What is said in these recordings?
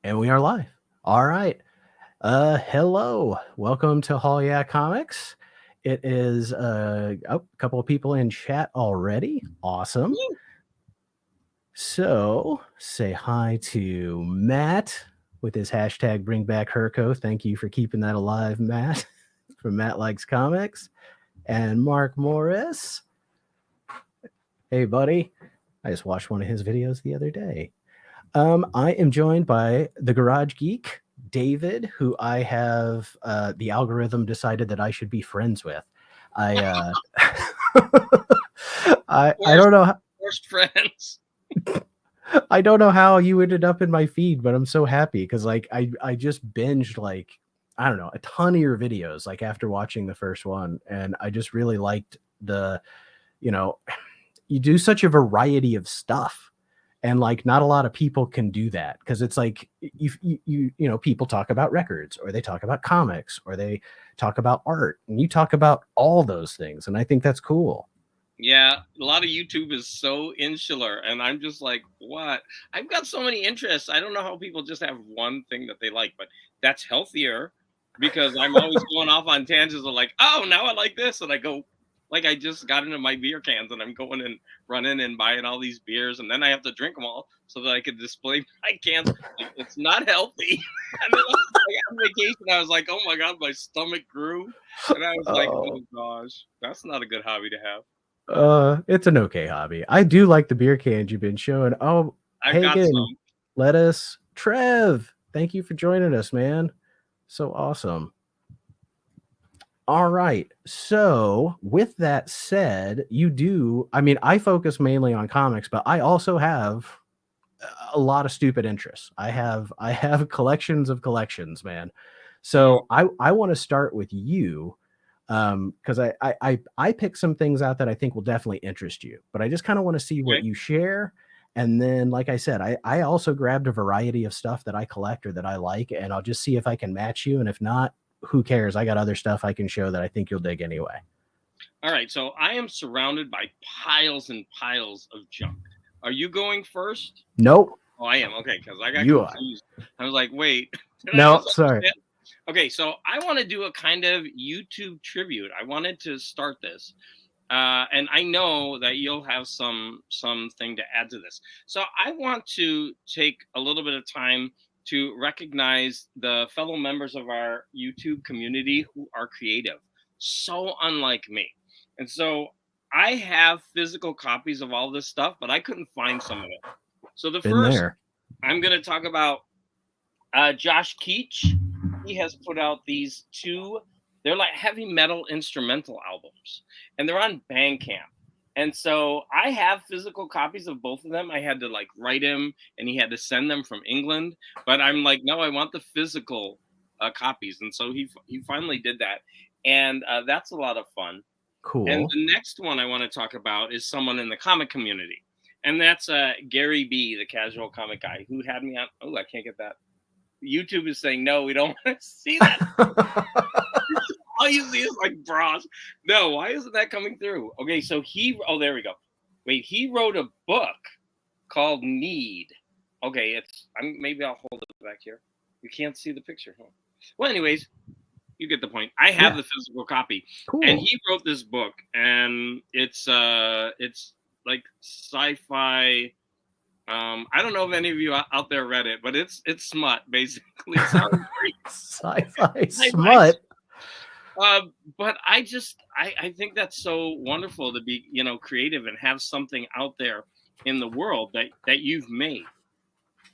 And we are live. All right. Hello. Welcome to Hall Yeah Comics. It is a couple of people in chat already. Awesome. So say hi to Matt with his hashtag Bring Back Herco. Thank you for keeping that alive, Matt, from Matt Likes Comics. And Mark Morris. Hey, buddy. I just watched one of his videos the other day. I am joined by the Garage Geek, David, who I have the algorithm decided that I should be friends with. I I don't know worst friends. I don't know how you ended up in my feed, but I'm so happy because like I just binged like I don't know a ton of your videos like after watching the first one, and I just really liked the you know you do such a variety of stuff, and like not a lot of people can do that because it's like people talk about records or they talk about comics or they talk about art, and you talk about all those things, and I think that's cool. Yeah, a lot of YouTube is so insular, and I'm just like, what? I've got so many interests. I don't know how people just have one thing that they like, but that's healthier because I'm always going off on tangents of like, oh, now I like this, and I go, like I just got into my beer cans, and I'm going and running and buying all these beers, and then I have to drink them all so that I can display my cans. Like, it's not healthy. And then on vacation, I was like, oh my god, my stomach grew, and I was like, oh gosh, that's not a good hobby to have. It's an okay hobby. I do like the beer cans you've been showing. Oh, I've got Hagen, some. Lettuce, Trev, thank you for joining us, man. So awesome. All right. So, with that said, I focus mainly on comics, but I also have a lot of stupid interests. I have collections of collections, man. So, I want to start with you because I pick some things out that I think will definitely interest you, but I just kind of want to see what Okay. you share. And then, like I said, I also grabbed a variety of stuff that I collect or that I like, and I'll just see if I can match you. And if not, who cares? I got other stuff I can show that I think you'll dig anyway. All right. So I am surrounded by piles and piles of junk. Are you going first? Nope. Oh, I am. Okay. Because I got You are. confused. I was like, wait, did I No, sorry. misunderstand? Okay. So I want to do a kind of YouTube tribute. I wanted to start this. And I know that you'll have something to add to this. So I want to take a little bit of time to recognize the fellow members of our YouTube community who are creative, so unlike me. And so I have physical copies of all this stuff, but I couldn't find some of it. So the Been first there. I'm going to talk about Josh Keach. He has put out these two, they're like heavy metal instrumental albums, and they're on Bandcamp. And so I have physical copies of both of them. I had to like write him, and he had to send them from England. But I'm like, no, I want the physical copies, and so he finally did that, and that's a lot of fun. And Cool. the next one I want to talk about is someone in the comic community, and that's Gary B, the casual comic guy, who had me on. Oh, I can't get that. YouTube is saying no, we don't want to see that. All you see is like bras. No, why isn't that coming through? Okay, so there we go. Wait, he wrote a book called Need. Okay, maybe I'll hold it back here. You can't see the picture. Huh? Well, anyways, you get the point. I have the physical copy, Cool. and he wrote this book, and it's like sci-fi. I don't know if any of you out there read it, but it's smut basically. Sci-fi smut. But I think that's so wonderful to be creative and have something out there in the world that you've made.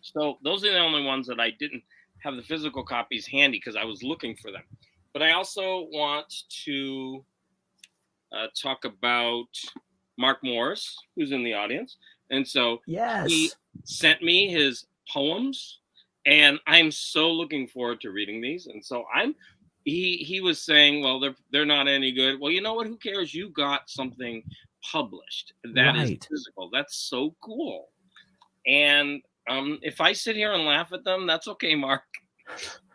So those are the only ones that I didn't have the physical copies handy because I was looking for them. But I also want to talk about Mark Morris, who's in the audience. And so he sent me his poems, and I'm so looking forward to reading these. And so he was saying, well, they're not any good. Well, you know what? Who cares? You got something published that is physical. That's so cool. And if I sit here and laugh at them, that's okay, Mark.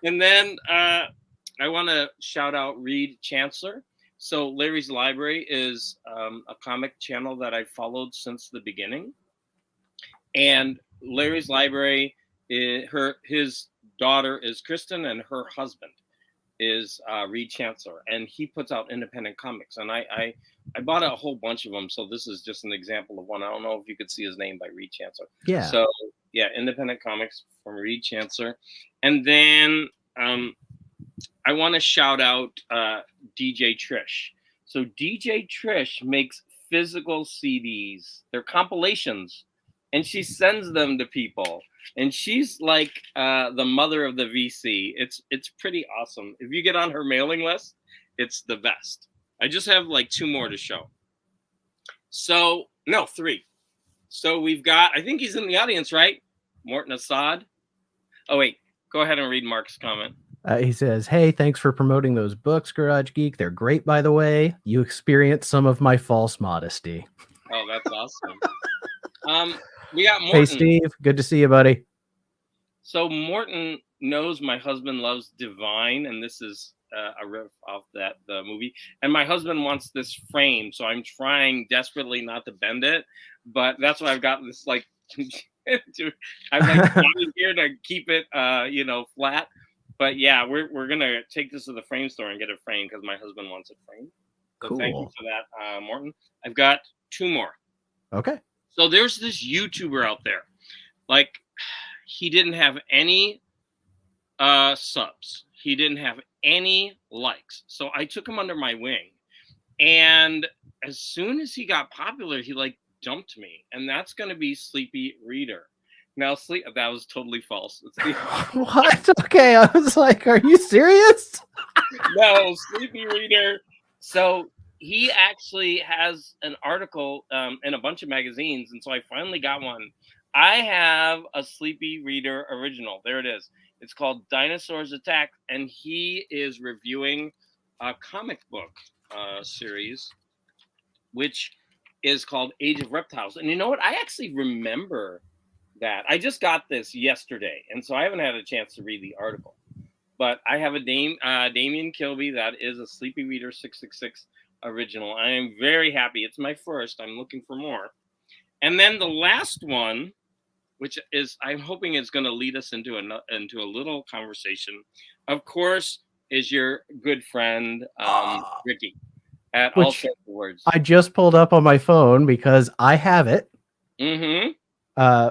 And then I want to shout out Reed Chancellor. So Larry's Library is a comic channel that I followed since the beginning. And Larry's Library his daughter is Kristen, and her husband is Reed Chancellor, and he puts out independent comics. And I bought a whole bunch of them, so this is just an example of one. I don't know if you could see his name by Reed Chancellor. Yeah. So yeah, independent comics from Reed Chancellor, and then I want to shout out DJ Trish. So DJ Trish makes physical CDs. They're compilations, and she sends them to people. And she's like the mother of the VC. It's pretty awesome. If you get on her mailing list, it's the best. I just have like 2 more to show. So no, 3. So we've got. I think he's in the audience, right? Morton Assad. Oh wait, go ahead and read Mark's comment. He says, "Hey, thanks for promoting those books, Garage Geek. They're great, by the way. You experienced some of my false modesty." Oh, that's awesome. We got Morton. Hey, Steve. Good to see you, buddy. So Morton knows my husband loves Divine, and this is a riff off the movie. And my husband wants this frame, so I'm trying desperately not to bend it. But that's why I've got this like. I'm like trying here to keep it, flat. But yeah, we're gonna take this to the frame store and get it framed because my husband wants it framed. So Cool. Thank you for that, Morton. I've got 2 more. Okay. So there's this YouTuber out there, like he didn't have any subs, he didn't have any likes. So I took him under my wing, and as soon as he got popular, he like dumped me, and that's gonna be Sleepy Reader. Now, that was totally false. What? Okay, I was like, are you serious? No, Sleepy Reader. So he actually has an article in a bunch of magazines, and so I finally got one. I have a Sleepy Reader original. There it is. It's called Dinosaurs Attack, and he is reviewing a comic book series, which is called Age of Reptiles. And you know what? I actually remember that. I just got this yesterday, and so I haven't had a chance to read the article. But I have a Damian Kilby that is a Sleepy Reader 666 original. I am very happy. It's my first. I'm looking for more. And then the last one, which is I'm hoping is going to lead us into a little conversation, of course, is your good friend Ricky at All Sorts of Words. I just pulled up on my phone because I have it. Mm-hmm.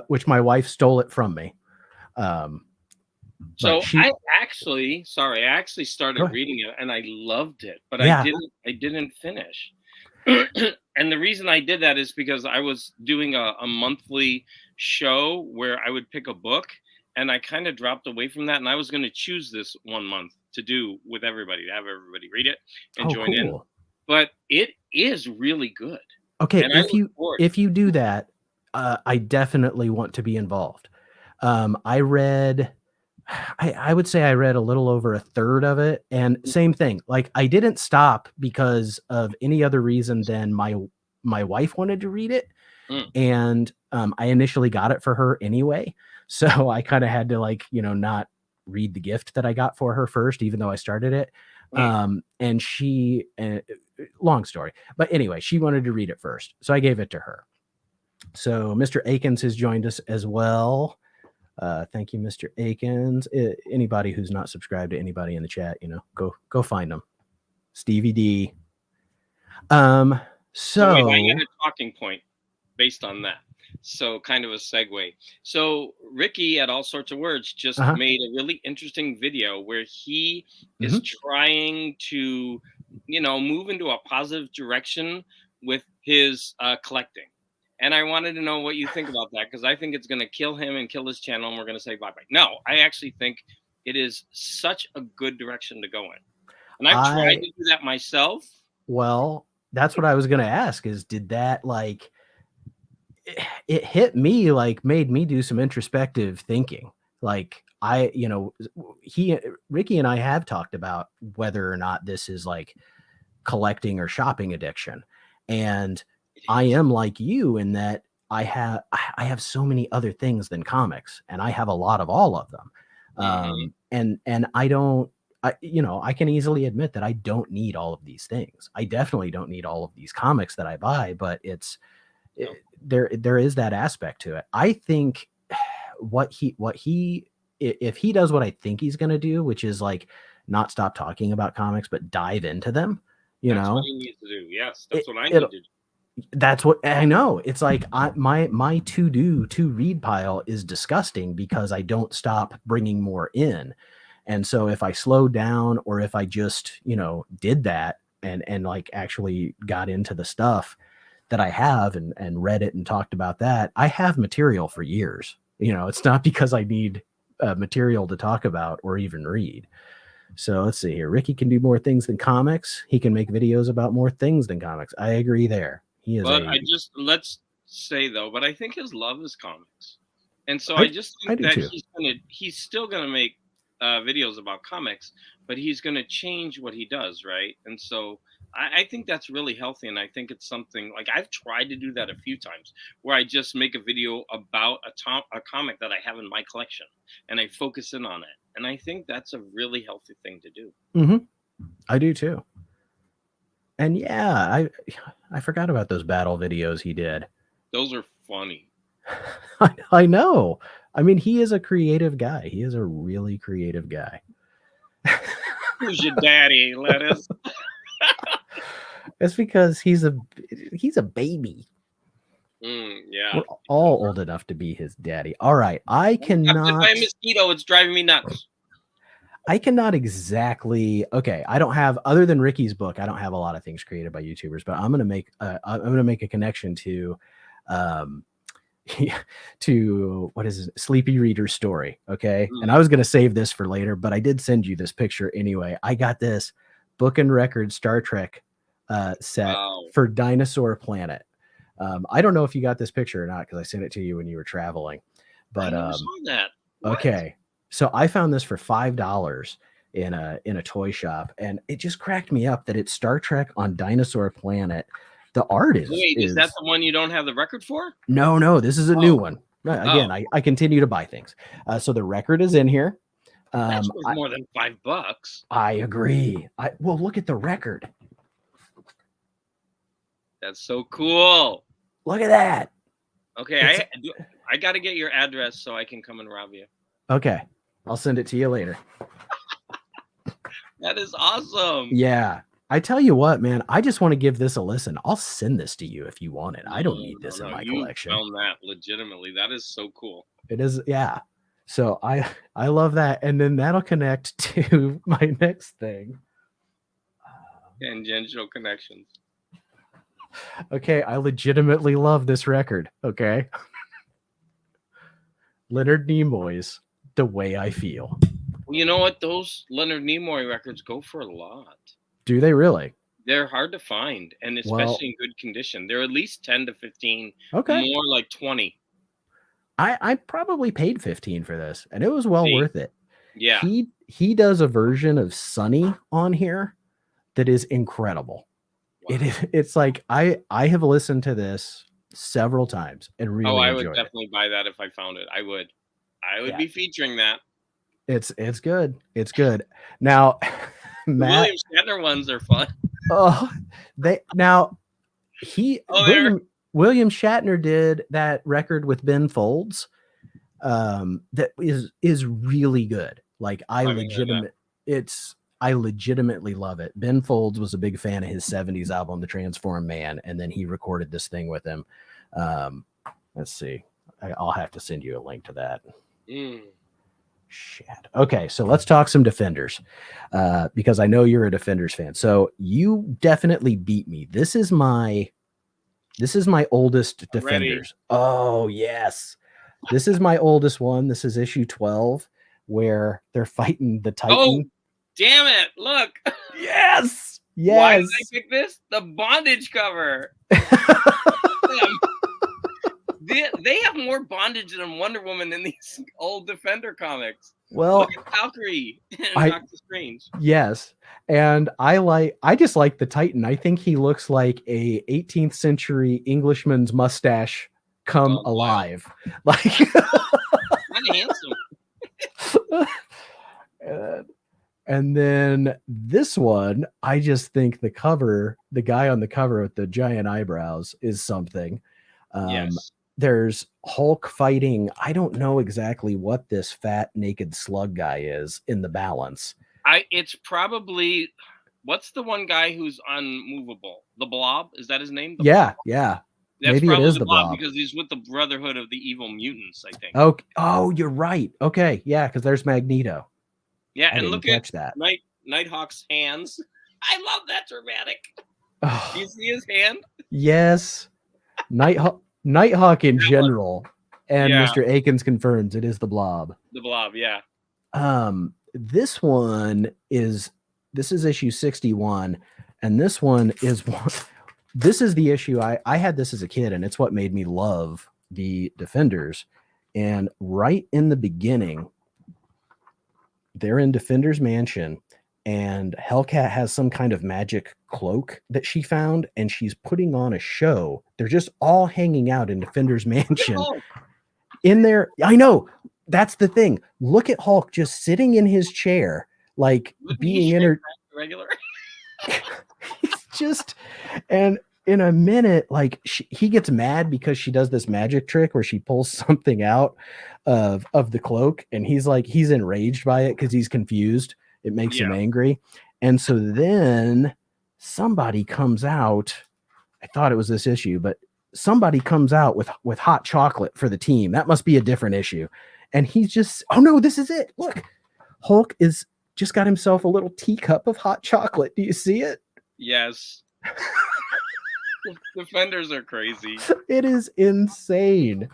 Which my wife stole it from me. So I actually started reading it and I loved it, but I didn't finish. And the reason I did that is because I was doing a monthly show where I would pick a book, and I kind of dropped away from that. And I was going to choose this one month to do with everybody, to have everybody read it and join in. But it is really good. Okay, if you do that, I definitely want to be involved. I would say I read a little over a third of it, and same thing. Like I didn't stop because of any other reason than my wife wanted to read it, and I initially got it for her anyway. So I kind of had to not read the gift that I got for her first, even though I started it. And she, long story, but anyway, she wanted to read it first, so I gave it to her. So Mr. Akins has joined us as well. Thank you, Mr. Akins. Anybody who's not subscribed to anybody in the chat, go find them. Stevie D. So wait, I got a talking point based on that. So kind of a segue. So Ricky at All Sorts of Words just made a really interesting video where he is trying to, move into a positive direction with his collecting. And I wanted to know what you think about that, because I think it's going to kill him and kill his channel, and we're going to say bye-bye. No, I actually think it is such a good direction to go in. And I've tried to do that myself. Well, that's what I was going to ask is, did that it hit me, made me do some introspective thinking. Like Ricky and I have talked about whether or not this is like collecting or shopping addiction. And I am like you in that I have so many other things than comics, and I have a lot of all of them. And I can easily admit that I don't need all of these things. I definitely don't need all of these comics that I buy, but there is that aspect to it. I think what he if he does what I think he's going to do, which is like not stop talking about comics but dive into them, That's what he needs to do. Yes, that's what I need to do. That's what I know. It's like my to read pile is disgusting because I don't stop bringing more in. And so if I slowed down, or if I just, did that and like actually got into the stuff that I have and read it and talked about that, I have material for years. It's not because I need material to talk about or even read. So let's see here. Ricky can do more things than comics. He can make videos about more things than comics. I agree there. He is let's say though, but I think his love is comics. And so I I just think that too. he's still gonna make videos about comics, but he's gonna change what he does, right? And so I think that's really healthy, and I think it's something like I've tried to do that a few times, where I just make a video about a comic that I have in my collection, and I focus in on it, and I think that's a really healthy thing to do. Mm-hmm. I do too. And yeah, I forgot about those battle videos he did. Those are funny. I know. I mean, he is a creative guy. He is a really creative guy. Who's your daddy, Lettuce? It's because he's a baby. Yeah. We're all old enough to be his daddy. All right. I cannot. By a mosquito, it's driving me nuts. I cannot exactly. Okay, I don't have, other than Ricky's book, I don't have a lot of things created by YouTubers, but I'm gonna make a connection to, to what is it? Sleepy Reader's story. Okay, and I was gonna save this for later, but I did send you this picture anyway. I got this book and record Star Trek set for Dinosaur Planet. I don't know if you got this picture or not because I sent it to you when you were traveling. But I never saw that. What? Okay. So I found this for $5 in a toy shop, and it just cracked me up that it's Star Trek on Dinosaur Planet. The art is. Wait, is that the one you don't have the record for? No, this is a new one. Again, I continue to buy things. So the record is in here. That's worth more than $5. I agree. Well, look at the record. That's so cool. Look at that. Okay, I got to get your address so I can come and rob you. Okay, I'll send it to you later. That is awesome. Yeah. I tell you what, man, I just want to give this a listen. I'll send this to you if you want it. I don't need this in my collection. Found that legitimately. That is so cool. It is, yeah. So I love that. And then that'll connect to my next thing. Tangential connections. Okay, I legitimately love this record. Okay. Leonard Nimoy's The Way I Feel. Well, you know what? Those Leonard Nimoy records go for a lot. Do they really? They're hard to find, and especially in good condition. They're at least 10 to 15. Okay. More like 20. I probably paid 15 for this, and it was well worth it. Yeah. He does a version of Sunny on here that is incredible. Wow. It's like I have listened to this several times and really I would definitely buy that if I found it. I would be featuring that. It's good. It's good. Now, Matt, William Shatner ones are fun. William Shatner did that record with Ben Folds. That is really good. Like I legitimately love it. Ben Folds was a big fan of his 70s album, The Transformed Man, and then he recorded this thing with him. Let's see. I'll have to send you a link to that. Shit. Okay, so let's talk some Defenders, because I know you're a Defenders fan. So you definitely beat me. This is my oldest Defenders. Oh yes, this is my oldest one. This is issue 12, where they're fighting the Titan. Oh, damn it! Look. Yes. Why did I pick this? The bondage cover. They have more bondage than Wonder Woman in these old Defender comics. Well, look at Valkyrie and Doctor Strange. Yes, and I just like the Titan. I think he looks like a 18th century Englishman's mustache come alive. Like kind of handsome. And then this one, I just think the guy on the cover with the giant eyebrows is something. Yes. there's Hulk fighting. I don't know exactly what this fat naked slug guy is in the balance. It's probably, what's the one guy who's unmovable? The Blob? Is that his name? The Yeah, Blob? yeah. That's Maybe it probably is the the Blob Blob. because he's with the Brotherhood of the Evil Mutants, I think. Oh, you're right. Okay, yeah, because there's Magneto. Yeah, I and didn't look at catch that. Nighthawk's hands. I love that dramatic. Oh, Do you see his hand? yes, Nighthawk in general, and Yeah, Mr. Akins confirms it is the Blob. the Blob. Yeah. This one is this is issue 61, and this one is one. This is the issue. I had this as a kid, and it's what made me love the Defenders. And right in the beginning, they're in Defender's mansion, and Hellcat has some kind of magic cloak that she found, and she's putting on a show. They're just all hanging out in Defender's mansion. In there, I know that's the thing. Look at Hulk just sitting in his chair, like being regular. He's just, and in a minute, like he gets mad because she does this magic trick where she pulls something out of the cloak, and he's enraged by it because he's confused. It makes him angry, and so then somebody comes out. I thought it was this issue, but somebody comes out with hot chocolate for the team. That must be a different issue, and he's just, oh no, this is it. Look, Hulk is just got himself a little teacup of hot chocolate. Do you see it? Yes. Defenders are crazy. It is insane.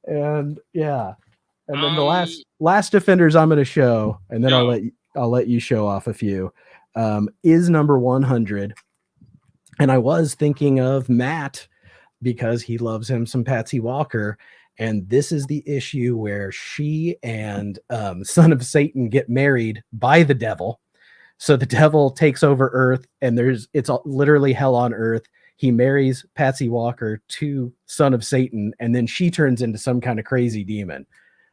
And yeah. And then the last Defenders I'm going to show, and then I'll let you show off a few, is number 100. And I was thinking of Matt because he loves him some Patsy Walker. And this is the issue where she and Son of Satan get married by the devil. So the devil takes over Earth, and it's literally hell on Earth. He marries Patsy Walker to Son of Satan, and then she turns into some kind of crazy demon.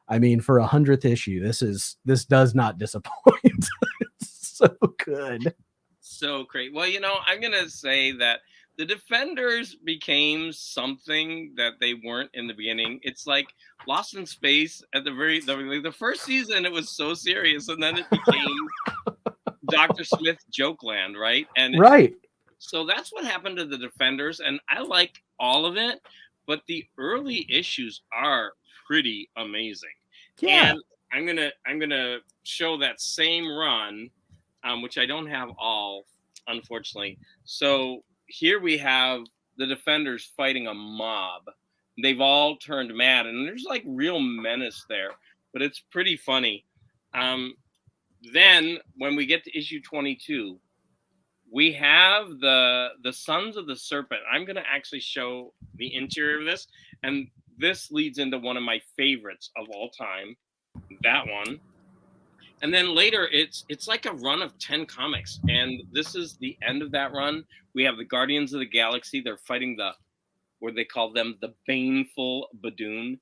I mean, for 100th issue, this does not disappoint. It's so good. So great. Well, I'm going to say that the Defenders became something that they weren't in the beginning. It's like Lost in Space at the first season. It was so serious, and then it became Dr. Smith Jokeland, right? Right. So that's what happened to the Defenders, and I like all of it, but the early issues are pretty amazing. Yeah. And I'm gonna show that same run, which I don't have all, unfortunately. So here we have the Defenders fighting a mob. They've all turned mad, and there's like real menace there, but it's pretty funny. Then when we get to issue 22, we have the Sons of the Serpent. I'm going to actually show the interior of this, and this leads into one of my favorites of all time, that one. And then later, it's like a run of 10 comics, and this is the end of that run. We have the Guardians of the Galaxy. They're fighting what they call them, the Baneful Badoon.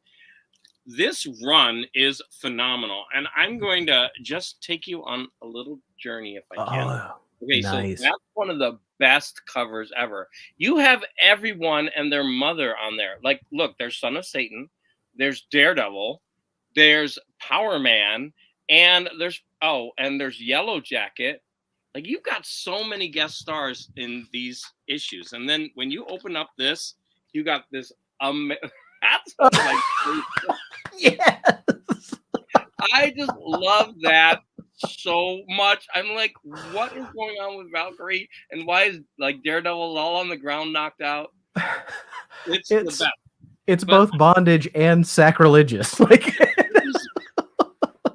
This run is phenomenal, and I'm going to just take you on a little journey if I can. Okay, nice. So that's one of the best covers ever. You have everyone and their mother on there. Like, look, there's Son of Satan, there's Daredevil, there's Power Man, and there's Yellow Jacket. Like, you've got so many guest stars in these issues. And then when you open up this, you got this that's like yes. I just love that so much. I'm like, what is going on with Valkyrie, and why is like Daredevil all on the ground knocked out? It's the best. It's both bondage and sacrilegious. Like,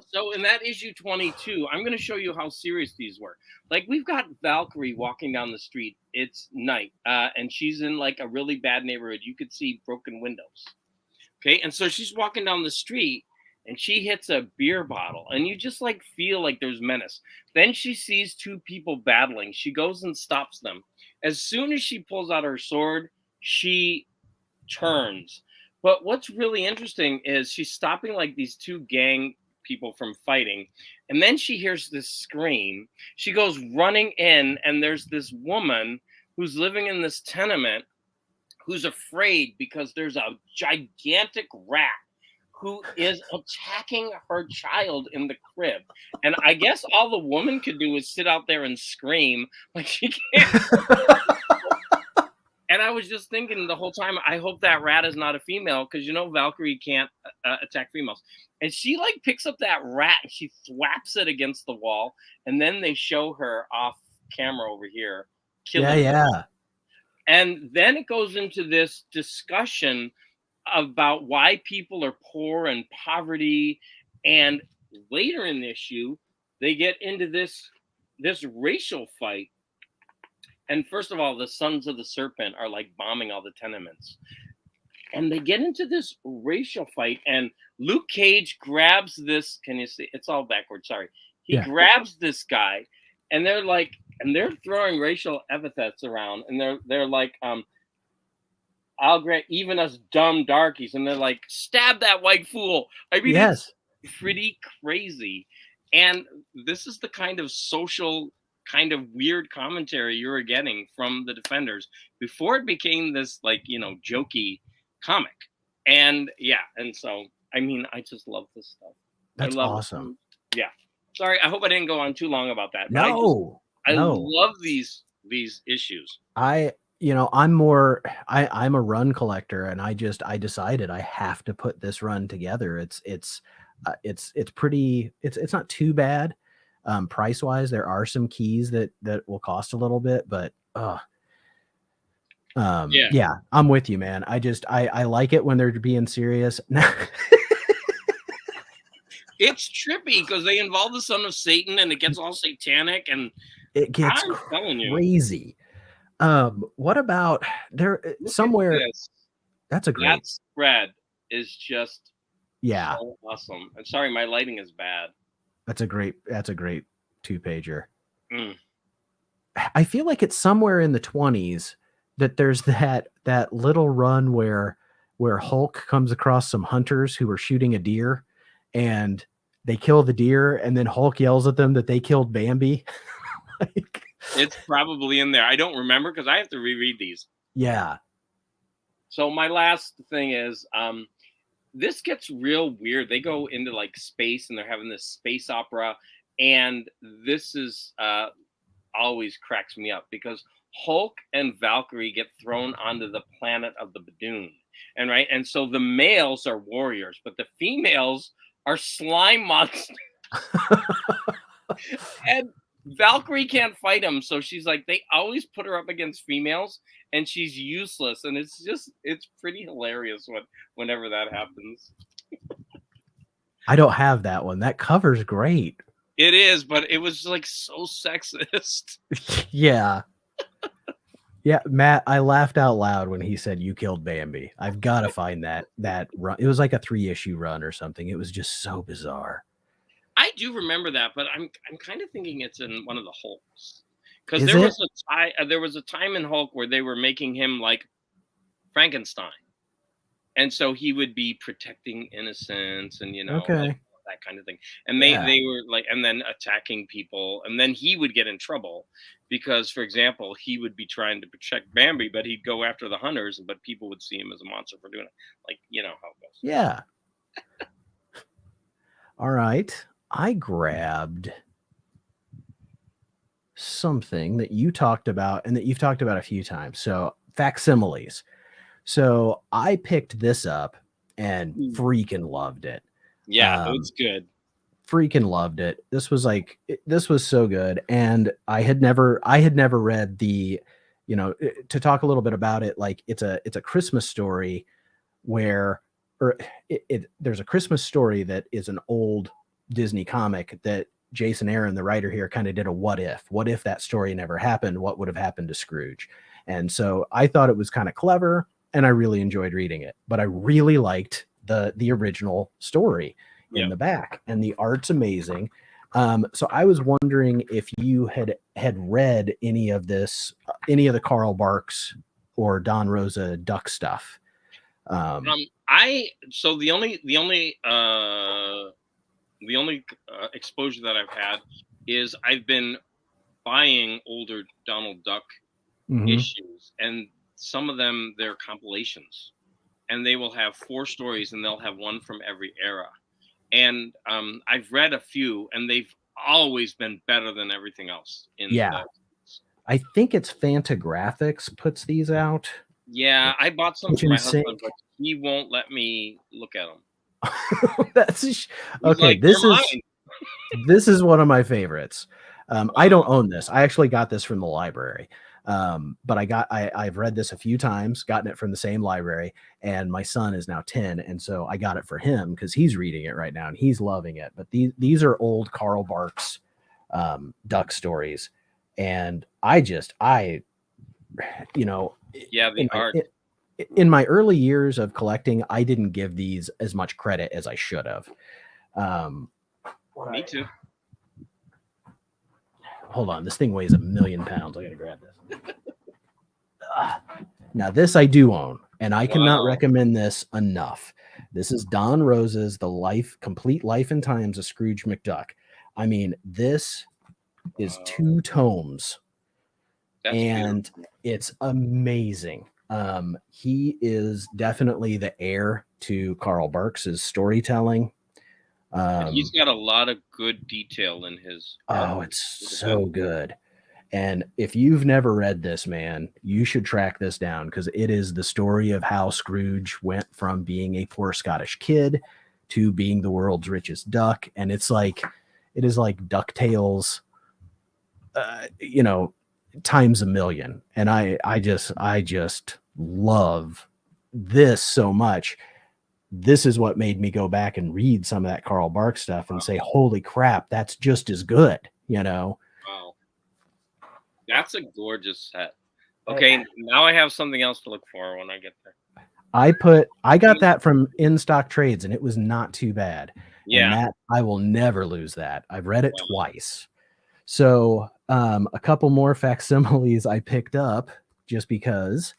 so in that issue 22, I'm going to show you how serious these were. Like, we've got Valkyrie walking down the street. It's night, and she's in like a really bad neighborhood. You could see broken windows. Okay, and so she's walking down the street, and she hits a beer bottle, and you just like feel like there's menace. Then she sees two people battling. She goes and stops them. As soon as she pulls out her sword, she turns. But what's really interesting is she's stopping like these two gang people from fighting, and then she hears this scream. She goes running in, and there's this woman who's living in this tenement who's afraid because there's a gigantic rat who is attacking her child in the crib. And I guess all the woman could do is sit out there and scream like she can't. And I was just thinking the whole time, I hope that rat is not a female, because Valkyrie can't attack females. And she like picks up that rat and she thwaps it against the wall, and then they show her off camera over here killing it. Yeah. And then it goes into this discussion about why people are poor and poverty. And later in the issue, they get into this racial fight. And first of all, the Sons of the Serpent are like bombing all the tenements. And they get into this racial fight, and Luke Cage grabs this. Can you see? It's all backwards. Sorry. He grabs this guy, and they're throwing racial epithets around, and they're like, I'll grant even us dumb darkies, and they're like, stab that white fool. I mean, yes, it's pretty crazy. And this is the kind of social, kind of weird commentary you were getting from the Defenders before it became this like, jokey comic. And and so I mean, I just love this stuff. That's awesome. Yeah. Sorry, I hope I didn't go on too long about that. No, I love these issues. I'm a run collector, and I decided I have to put this run together. It's pretty, it's not too bad. Price wise, there are some keys that will cost a little bit, but yeah, I'm with you, man. I like it when they're being serious. It's trippy because they involve the son of Satan, and it gets all satanic, and it gets crazy. What about there somewhere? That's a great. That spread is just so awesome. I'm sorry, my lighting is bad. That's a great 2-pager. I feel like it's somewhere in the 20s that there's that little run where Hulk comes across some hunters who are shooting a deer, and they kill the deer, and then Hulk yells at them that they killed Bambi. It's probably in there. I don't remember because I have to reread these. Yeah. So my last thing is, this gets real weird. They go into like space, and they're having this space opera, and this is always cracks me up because Hulk and Valkyrie get thrown onto the planet of the Badoon, and so the males are warriors, but the females are slime monsters. And Valkyrie can't fight them, so she's like, they always put her up against females, and she's useless, and it's pretty hilarious whenever that happens. I don't have that one. That cover's great. It is, but it was like so sexist. Yeah. Yeah, Matt, I laughed out loud when he said you killed Bambi. I've got to find that run. It was like a 3-issue run or something. It was just so bizarre. I do remember that, but I'm kind of thinking it's in one of the Hulks, because there was a time in Hulk where they were making him like Frankenstein, and so he would be protecting innocence and like that kind of thing, and they were like, and then attacking people, and then he would get in trouble because, for example, he would be trying to protect Bambi, but he'd go after the hunters, but people would see him as a monster for doing it, like how it goes. Yeah. All right. I grabbed something that you talked about and that you've talked about a few times. So facsimiles. So I picked this up and freaking loved it. Yeah, it was good. Freaking loved it. This was so good. And I had never read the, to talk a little bit about it. Like it's a Christmas story where, there's a Christmas story that is an old Disney comic that Jason Aaron, the writer here, kind of did a what if that story never happened, what would have happened to Scrooge? And so I thought it was kind of clever, and I really enjoyed reading it, but I really liked the original story in the back, and the art's amazing. So I was wondering if you had read any of the Carl Barks or Don Rosa Duck stuff. So the only exposure that I've had is I've been buying older Donald Duck issues, and some of them, they're compilations, and they will have 4 stories, and they'll have one from every era. And I've read a few, and they've always been better than everything else in Yeah. the. I think it's Fantagraphics puts these out. Yeah, I bought some for Kitchen my sink. husband, but he won't let me look at them. That's He's okay. like, "You're mine." This is one of my favorites. I don't Wow. own this. I actually got this from the library. But I've read this a few times, gotten it from the same library, and my son is now 10, and so I got it for him because he's reading it right now and he's loving it. But these are old Carl Barks duck stories, and you know, Yeah, the art. in my early years of collecting, I didn't give these as much credit as I should have. Me too. Hold on, this thing weighs 1,000,000 pounds. I gotta grab this. Now this I do own, and I cannot Wow. recommend this enough. This is Don Rose's Complete Life and Times of Scrooge McDuck. I mean, this is 2 tomes, That's and beautiful. it's amazing. He is definitely the heir to Carl Barks's storytelling. And he's got a lot of good detail in his art. Oh, it's so good. And if you've never read this, man, you should track this down because it is the story of how Scrooge went from being a poor Scottish kid to being the world's richest duck. And it is like DuckTales, times a million. And I just love this so much. This is what made me go back and read some of that Carl Barks stuff and say, holy crap, that's just as good, Wow. That's a gorgeous set. Okay, now I have something else to look for when I get there. I got that from In Stock Trades, and it was not too bad. Yeah. And that I will never lose that. I've read it twice. So a couple more facsimiles I picked up just because.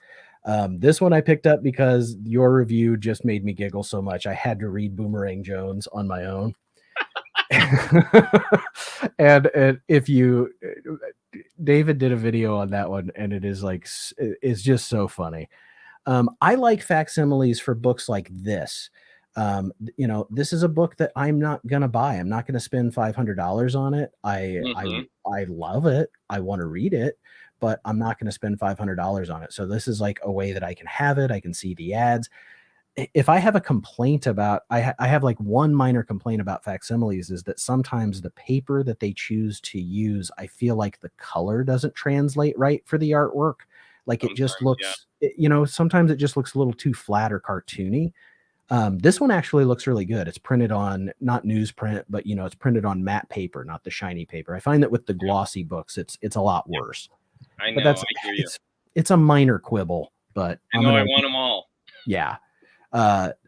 This one I picked up because your review just made me giggle so much. I had to read Boomerang Jones on my own. and if you David did a video on that one, and it is like, it's just so funny. I like facsimiles for books like this. This is a book that I'm not gonna buy. I'm not gonna spend $500 on it. I love it. I want to read it, but I'm not gonna spend $500 on it. So this is like a way that I can have it. I can see the ads. If I have a complaint about, I have like one minor complaint about facsimiles is that sometimes the paper that they choose to use, I feel like the color doesn't translate right for the artwork. Like it just looks, sometimes it just looks a little too flat or cartoony. This one actually looks really good. It's printed on not newsprint, but it's printed on matte paper, not the shiny paper. I find that with the glossy books, it's a lot worse. I know. I hear you. It's a minor quibble, but I want them all. Yeah.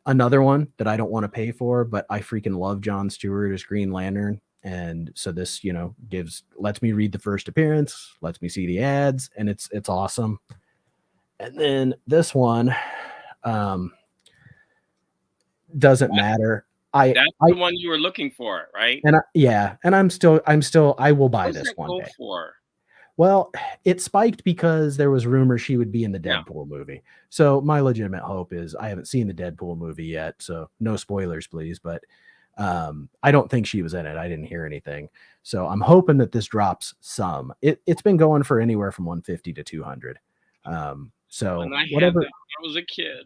Another one that I don't want to pay for, but I freaking love Jon Stewart as Green Lantern. And so this, lets me read the first appearance, lets me see the ads, and it's awesome. And then this one, doesn't matter. That's the one you were looking for, right? And I will buy this one day. Well, it spiked because there was rumor she would be in the Deadpool movie. So my legitimate hope is, I haven't seen the Deadpool movie yet, so no spoilers, please. But I don't think she was in it. I didn't hear anything. So I'm hoping that this drops some. It's been going for anywhere from 150 to 200. So when I had that, I was a kid.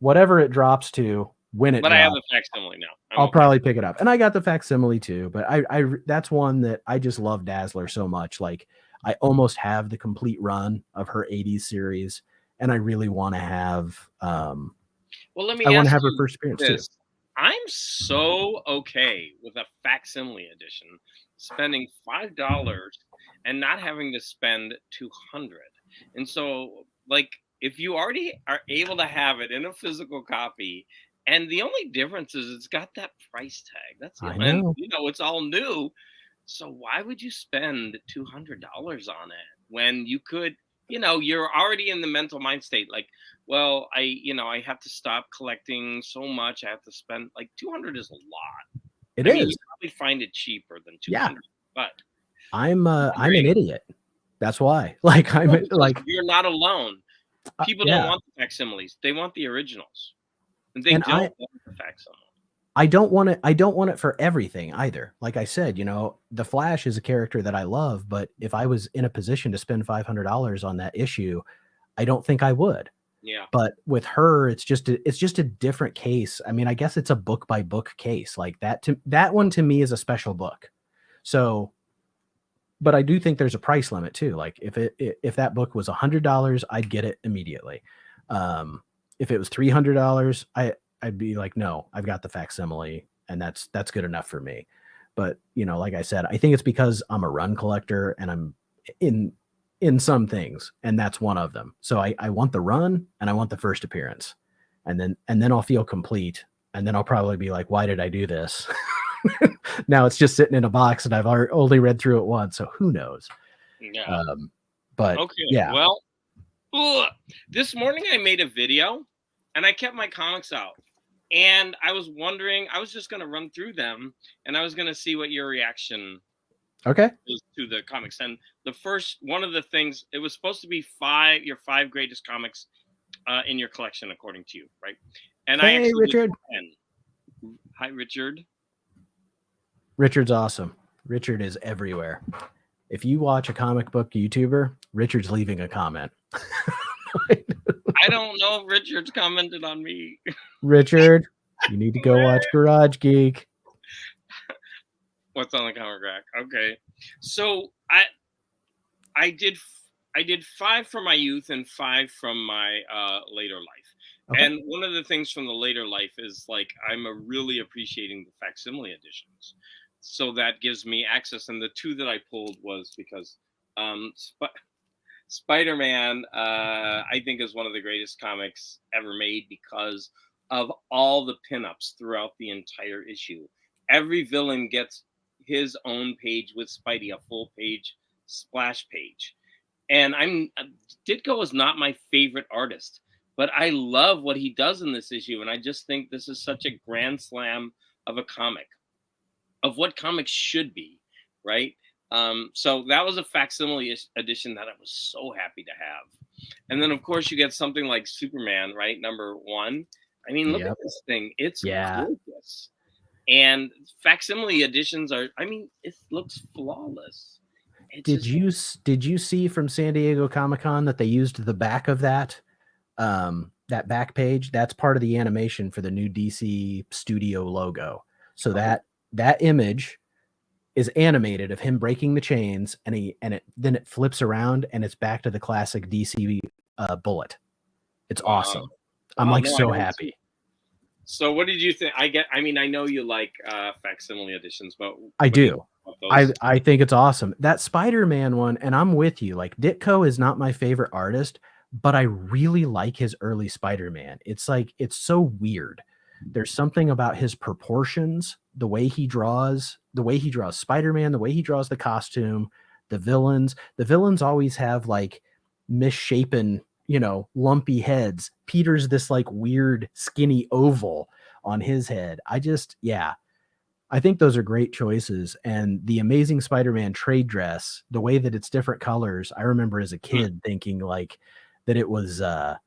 Whatever it drops to, when it drops, I have the facsimile now. I'll probably pick it up. And I got the facsimile too, but I that's one that I just love Dazzler so much. Like I almost have the complete run of her 80s series, and I really want to have well, let me I want to have her first appearance too. I'm so okay with a facsimile edition spending $5 and not having to spend $200. And so, like, if you already are able to have it in a physical copy, and the only difference is it's got that price tag. That's I know. And, it's all new. So why would you spend $200 on it when you could, you're already in the mental mind state. Like, well, I have to stop collecting so much. I have to spend like $200 is a lot. It is. You probably find it cheaper than $200, but I'm an idiot. That's why. Like I'm Well, because like you're not alone. People don't yeah. want the facsimiles; they want the originals, and they And don't want the facsimile. I don't want it. I don't want it for everything either. Like I said, the Flash is a character that I love, but if I was in a position to spend $500 on that issue, I don't think I would. Yeah. But with her, it's just a different case. I mean, I guess it's a book by book case. Like that one to me is a special book. So, but I do think there's a price limit too. Like if that book was $100, I'd get it immediately. If it was $300, I'd be like, no, I've got the facsimile, and that's good enough for me. But like I said, I think it's because I'm a run collector and I'm in in some things, and that's one of them. So I want the run and I want the first appearance, and then I'll feel complete, and then I'll probably be like, why did I do this? Now it's just sitting in a box and I've only read through it once, so who knows? Yeah. But Okay. yeah, Well, this morning I made a video, and I kept my comics out. And I was wondering, I was just going to run through them, and I was going to see what your reaction okay. is to the comics. And the first one of the things, it was supposed to be your five greatest comics in your collection, according to you, right? And I Hey, actually did Richard. 10. Hi, Richard. Richard's awesome. Richard is everywhere. If you watch a comic book YouTuber, Richard's leaving a comment. I don't know if Richard's commented on me. Richard, you need to go watch Garage Geek. What's on the comic rack? Okay, so I did 5 from my youth and 5 from my later life. Okay. And one of the things from the later life is like I'm really appreciating the facsimile editions, so that gives me access. And the 2 that I pulled was because Spider-Man, I think, is one of the greatest comics ever made because of all the pinups throughout the entire issue. Every villain gets his own page with Spidey, a full page splash page. And Ditko is not my favorite artist, but I love what he does in this issue. And I just think this is such a grand slam of a comic, of what comics should be, right? So that was a facsimile edition that I was so happy to have. And then, of course, you get something like Superman, right? Number 1. I mean, look at this thing. It's gorgeous. And facsimile editions are, I mean, it looks flawless. Did you see from San Diego Comic-Con that they used the back of that back page? That's part of the animation for the new DC Studio logo. So that image is animated of him breaking the chains, and then it flips around and it's back to the classic DC bullet. It's awesome. I'm like so happy. So what did you think? I mean, I know you like facsimile editions, but I do. I think it's awesome. That Spider-Man one, and I'm with you. Like Ditko is not my favorite artist, but I really like his early Spider-Man. It's like it's so weird. There's something about his proportions, the way he draws Spider-Man, the way he draws the costume, the villains. The villains always have like misshapen, lumpy heads. Peter's this like weird skinny oval on his head. I think those are great choices. And the Amazing Spider-Man trade dress, the way that it's different colors, I remember as a kid thinking like that it was that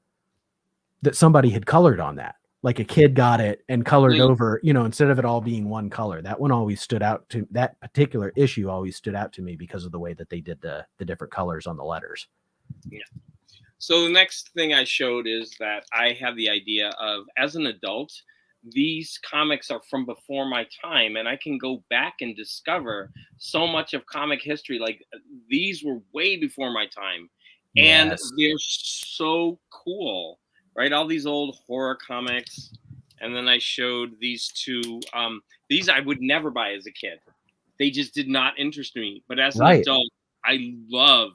somebody had colored on that. Like a kid got it and colored over, instead of it all being one color. That particular issue always stood out to me because of the way that they did the different colors on the letters. Yeah. So the next thing I showed is that I have the idea of, as an adult, these comics are from before my time, and I can go back and discover so much of comic history. Like these were way before my time, and they're so cool, right? All these old horror comics, and then I showed these 2. These I would never buy as a kid. They just did not interest me. But as an adult, I love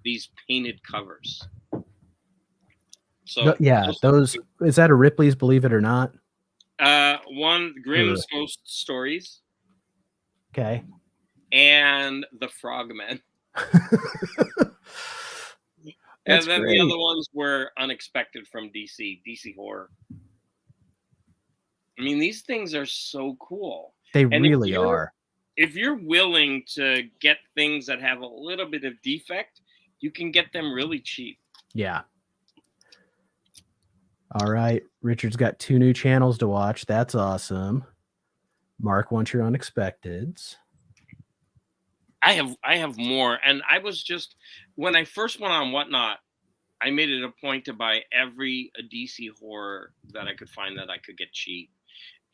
these painted covers. So those is that a Ripley's Believe It or Not? One, Grimm's Ghost Stories. Okay. And the Frogmen. And then the other ones were unexpected from DC horror. I mean, these things are so cool. They really are. If you're willing to get things that have a little bit of defect, you can get them really cheap. Yeah. All right. Richard's got 2 new channels to watch. That's awesome. Mark wants your unexpecteds. I have more, and I was just when I first went on Whatnot, I made it a point to buy every DC horror that I could find that I could get cheap.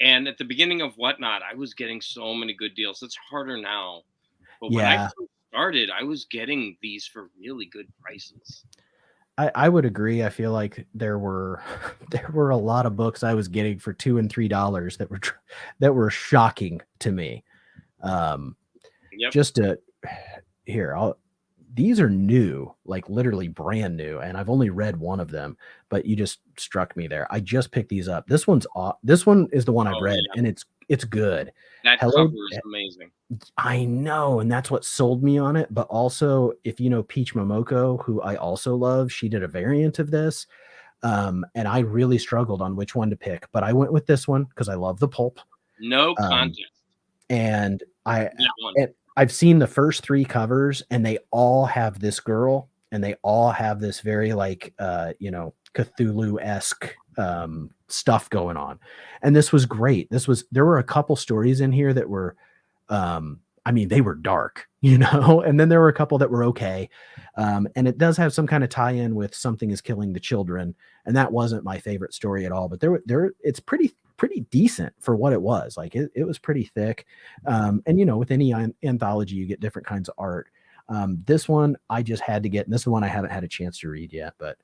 And at the beginning of Whatnot, I was getting so many good deals. It's harder now, but when I Yeah. first started, I was getting these for really good prices. I would agree. I feel like there were a lot of books I was getting for $2 and $3 that were shocking to me. Yep. Just to here, these are new, like literally brand new, and I've only read one of them, but you just struck me there. I just picked these up. This one is the one I've Oh, read, yeah. and it's good. That Hello, cover is amazing. I know, and that's what sold me on it. But also, if you know Peach Momoko, who I also love, she did a variant of this. And I really struggled on which one to pick, but I went with this one because I love the pulp. No contest. And That one. I've seen the first 3 covers, and they all have this girl, and they all have this very like Cthulhu-esque stuff going on. And this was great. There were a couple stories in here that were I mean, they were dark, and then there were a couple that were okay. And it does have some kind of tie-in with Something is Killing the Children, and that wasn't my favorite story at all, but it's pretty decent for what it was. Like it was pretty thick. And with any anthology, you get different kinds of art. This one I just had to get, and this is one I haven't had a chance to read yet, but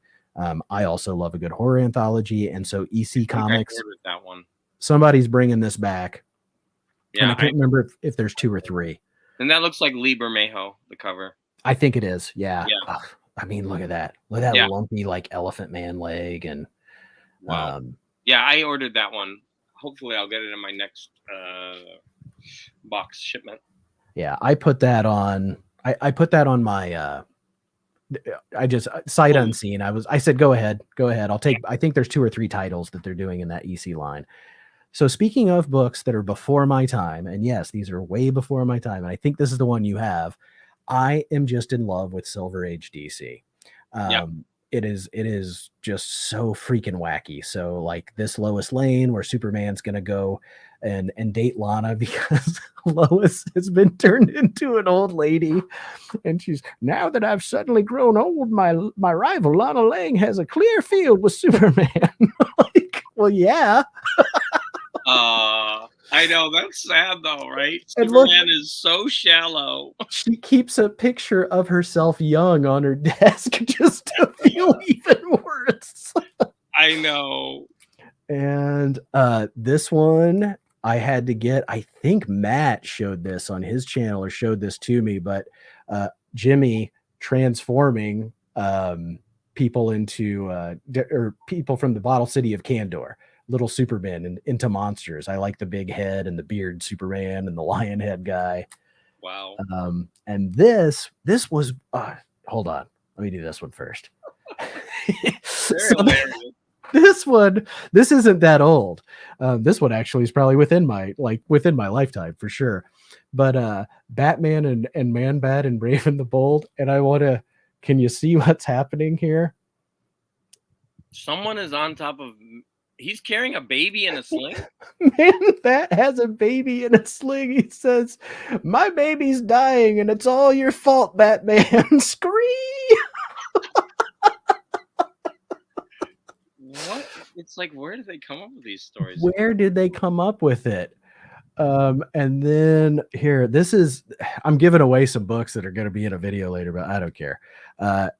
I also love a good horror anthology. And so EC Comics, that one. Somebody's bringing this back. Yeah, and I can't remember if there's 2 or 3. And that looks like Lee Bermejo, the cover. I think it is. Yeah. Yeah. Oh, I mean, look at that. Look at that lumpy like elephant man leg. And wow. Yeah, I ordered that one. Hopefully I'll get it in my next box shipment. Yeah, I put that on. I put that on my I just sight unseen. I said, go ahead. I think there's 2 or 3 titles that they're doing in that EC line. So speaking of books that are before my time, and yes, these are way before my time, and I think this is the one you have, I am just in love with Silver Age DC. It is just so freaking wacky. So like this Lois Lane, where Superman's gonna go and date Lana because Lois has been turned into an old lady, and she's, now that I've suddenly grown old, my rival Lana Lang has a clear field with Superman. Like, well, yeah. I know, that's sad though, right? And Superman is so shallow. She keeps a picture of herself young on her desk just to feel even worse. I know. And this one I had to get, I think Matt showed this on his channel or showed this to me, but Jimmy transforming people into or people from the Bottle City of Kandor, little Superman, and into monsters. I like the big head and the beard Superman and the lion head guy. Wow. And this was hold on, let me do this one first. This isn't that old. This one actually is probably within my lifetime for sure. But Batman and Man-Bat and Brave and the Bold, and can you see what's happening here? Someone is on top of, he's carrying a baby in a sling? Man-Bat has a baby in a sling. He says, my baby's dying and it's all your fault, Batman. Scream! What? It's like, where did they come up with these stories? Where did they come up with it? And then here, I'm giving away some books that are going to be in a video later, but I don't care. I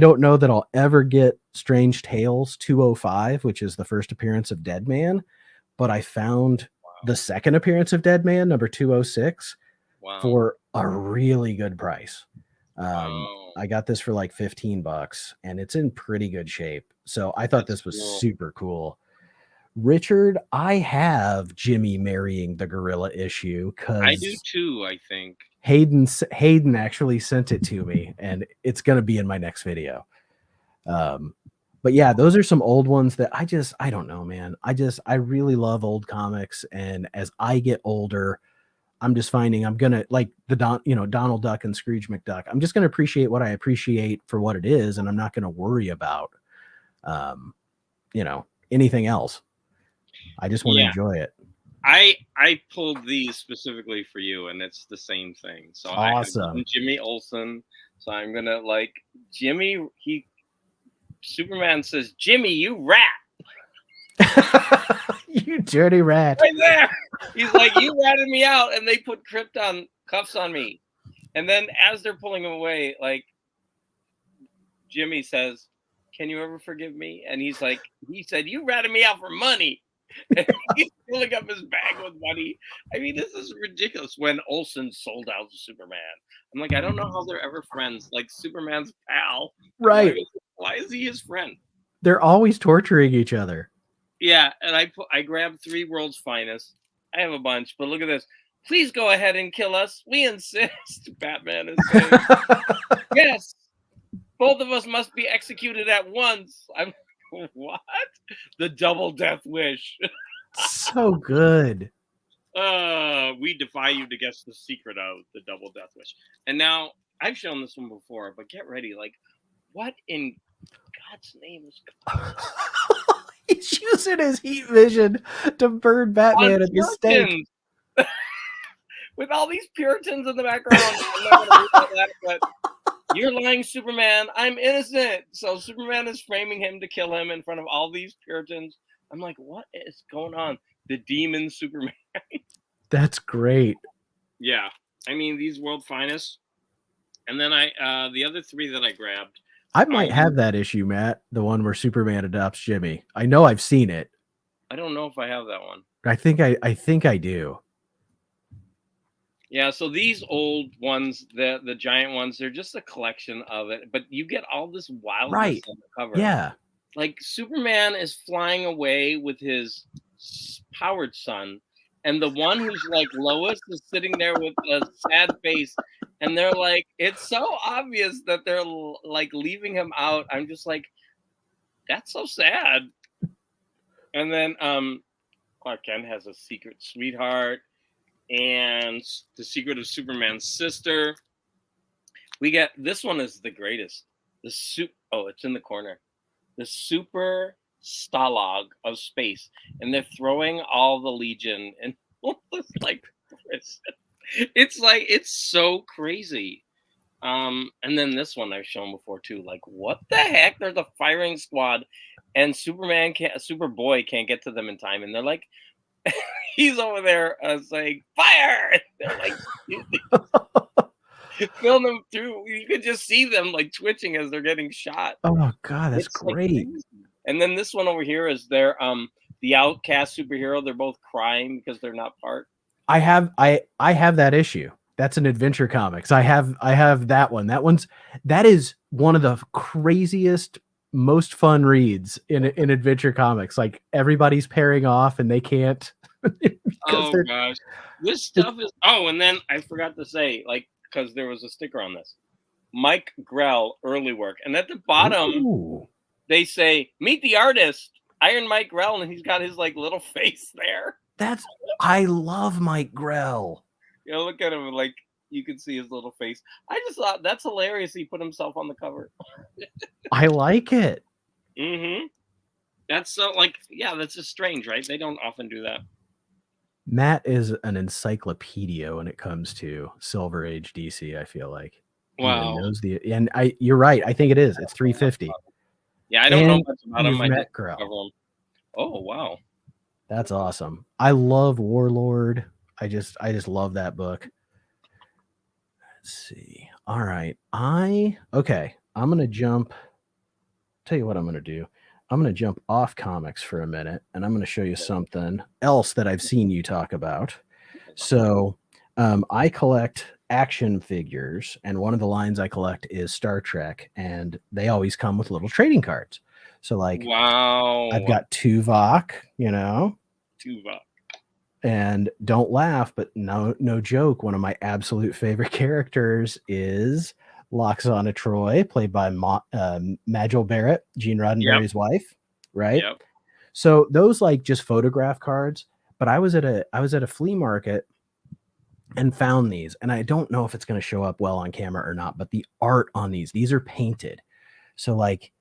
don't know that I'll ever get Strange Tales 205, which is the first appearance of Deadman, but I found the second appearance of Deadman, number 206, for a really good price. I got this for like $15 and it's in pretty good shape. So I thought this was super cool. Richard, I have Jimmy marrying the gorilla issue because I do too, I think. Hayden actually sent it to me, and it's going to be in my next video. But yeah, those are some old ones that I don't know, man. I really love old comics, and as I get older, I'm just finding I'm gonna like Donald Duck and Scrooge McDuck. I'm just gonna appreciate what I appreciate for what it is, and I'm not gonna worry about anything else. I just want to enjoy it. I pulled these specifically for you, and it's the same thing. So awesome. I have Jimmy Olsen. So I'm gonna like Jimmy. Superman says, "Jimmy, you rat." You dirty rat. Right there. He's like, "You ratted me out," and they put Krypton cuffs on me. And then as they're pulling him away, like Jimmy says, "Can you ever forgive me?" And he's like, he said, "You ratted me out for money." And he's filling up his bag with money. I mean, this is ridiculous. When Olsen sold out to Superman, I'm like, I don't know how they're ever friends. Like Superman's pal, right? Why is he his friend? They're always torturing each other. Yeah, and I grabbed 3 World's Finest. I have a bunch, but look at this. Please go ahead and kill us. We insist. Batman is saying, yes. Both of us must be executed at once. I'm what? The double death wish. So good. We defy you to guess the secret of the double death wish. And now I've shown this one before, but get ready. Like, what in God's name is he's using his heat vision to burn Batman at the stake. With all these Puritans in the background. I'm not gonna read all that, but you're lying, Superman. I'm innocent. So Superman is framing him to kill him in front of all these Puritans. I'm like, what is going on? The demon Superman. That's great. Yeah. I mean, these World Finest. And then the other 3 that I grabbed. I might have that issue, Matt. The one where Superman adopts Jimmy. I know I've seen it. I don't know if I have that one. I think I do. Yeah, so these old ones, the giant ones, they're just a collection of it. But you get all this wildness on the cover. Yeah. Like Superman is flying away with his powered son, and the one who's like Lois is sitting there with a sad face, and they're like, it's so obvious that they're like leaving him out. I'm just like, that's so sad. And then Clark Kent has a secret sweetheart, and the secret of Superman's sister. We get this one is the greatest. It's in the corner. The super Stalag of space, and they're throwing all the Legion and like it's so crazy. And then this one I've shown before too. Like, what the heck? There's a firing squad, and Superboy can't get to them in time, and they're like, he's over there saying fire. And they're like. Film them through. You could just see them like twitching as they're getting shot. Oh god, that's great. Like, and then this one over here is their the outcast superhero. They're both crying because they're not part. I have that issue. That's an Adventure Comics. I have that one. That is one of the craziest, most fun reads in Adventure Comics. Like everybody's pairing off and they can't. Oh gosh, this stuff is. Oh, and then I forgot to say, like, because there was a sticker on this, Mike Grell early work, and at the bottom they say meet the artist Iron Mike Grell, and he's got his like little face there. I love Mike Grell. Yeah, look at him, like you can see his little face. I just thought that's hilarious. He put himself on the cover. I like it. That's so like, yeah, that's just strange, right? They don't often do that. Matt is an encyclopedia when it comes to Silver Age DC. I feel like. Wow. You're right. I think it is. It's $350. Yeah, I don't know much about him. Matt Grell. Oh wow, that's awesome. I love Warlord. I just love that book. Let's see. All right. I'm gonna jump. Tell you what I'm gonna do. I'm going to jump off comics for a minute, and I'm going to show you something else that I've seen you talk about. So I collect action figures, and one of the lines I collect is Star Trek, and they always come with little trading cards. So like, wow, I've got Tuvok, Tuvok. And don't laugh, but no joke, one of my absolute favorite characters is Loxana Troy, played by Majel Barrett, Gene Roddenberry's wife, right? Yep. So those like just photograph cards. But I was at a flea market, and found these, and I don't know if it's going to show up well on camera or not, but the art on these are painted. So like,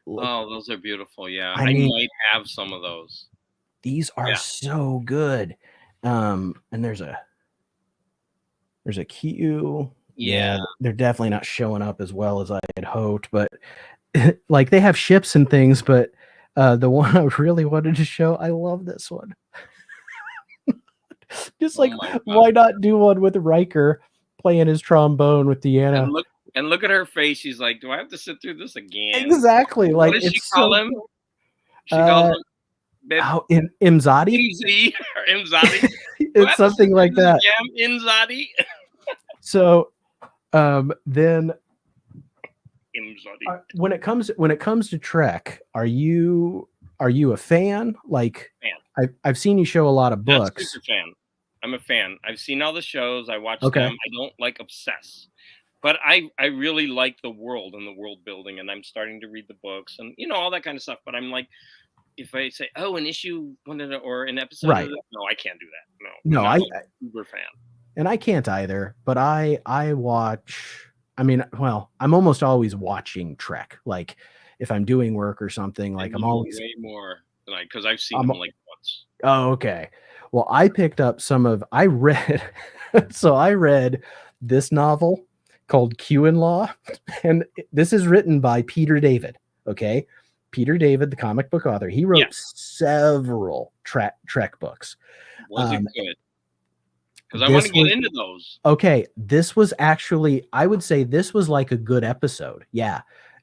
Oh, those are beautiful. Yeah, I I mean, might have some of those. these are Yeah. so good. And there's a Q. Yeah, they're definitely not showing up as well as I had hoped, but like they have ships and things, but the one I really wanted to show, I love this one. Just Oh like, my God. why not do one with Riker playing his trombone with Deanna? And look at her face. She's like, "Do I have to sit through this again?" Exactly. What Like, does she it's call so him? cool. She calls him Imzadi? Imzi or Imzadi. It's something like that. Yeah, Imzadi. So then Imzadi. when it comes to Trek, are you a fan? Like, I've seen you show a lot of books. Super fan. I'm a fan. I've seen all the shows. I watch Okay. them. I don't like obsess, but I really like the world and the world building, and I'm starting to read the books and all that kind of stuff. But I'm like, if I say, oh, an issue or an episode, right? No, I can't do that. No, I'm a super fan, and I can't either. But I watch. I mean, well, I'm almost always watching Trek. Like, if I'm doing work or something, like I'm always way more than because I've seen them like once. Oh, okay. Well, I picked up I read so I read this novel called Q-in-Law, and this is written by Peter David. Okay. Peter David, the comic book author. He wrote several Trek books. Was it good? Because I want to get into those. Okay. This was actually, I would say this was like a good episode. Yeah.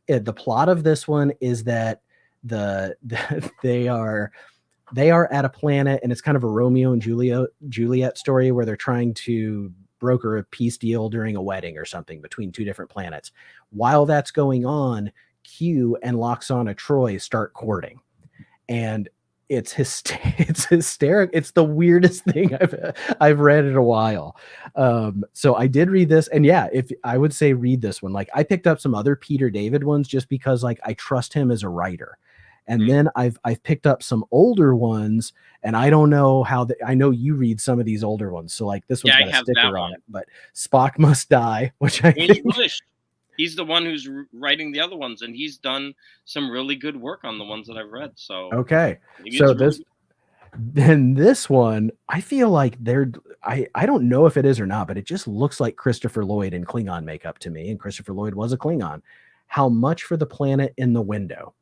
The plot of this one is that they are at a planet, and it's kind of a Romeo and Juliet story where they're trying to broker a peace deal during a wedding or something between two different planets. While that's going on, Q and Loxana Troi start courting, and it's hysterical. It's the weirdest thing I've read in a while. So I did read this, and yeah, if I would say read this one. Like, I picked up some other Peter David ones just because like I trust him as a writer. And then I've picked up some older ones, and I don't know how I know you read some of these older ones. So like this one's got a sticker on it, but Spock Must Die, which I think he's the one who's writing the other ones, and he's done some really good work on the ones that I've read. So okay, so this one, I feel like I don't know if it is or not, but it just looks like Christopher Lloyd in Klingon makeup to me, and Christopher Lloyd was a Klingon. How Much for the Planet in the Window?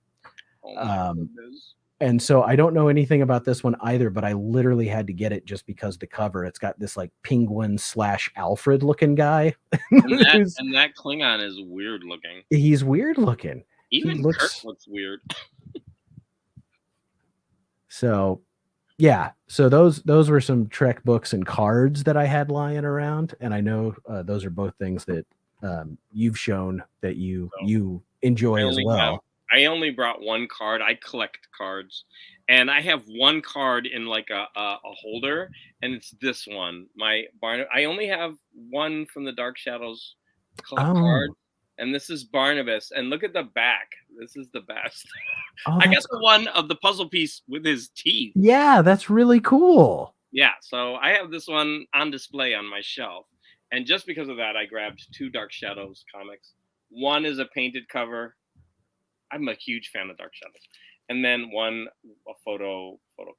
And so I don't know anything about this one either, but I literally had to get it just because the cover, it's got this like penguin / Alfred looking guy. And that Klingon is weird looking. He's weird looking. Even Kirk looks weird. So yeah, so those were some Trek books and cards that I had lying around, and I know those are both things that you've shown that you enjoy as well. I only brought one card. I collect cards, and I have one card in like a holder, and it's this one. I only have one from the Dark Shadows card, and this is Barnabas. And look at the back. This is the best. I got the one of the puzzle piece with his teeth. Yeah, that's really cool. Yeah, so I have this one on display on my shelf, and just because of that, I grabbed 2 Dark Shadows comics. One is a painted cover. I'm a huge fan of Dark Shadows, and then a photo cover.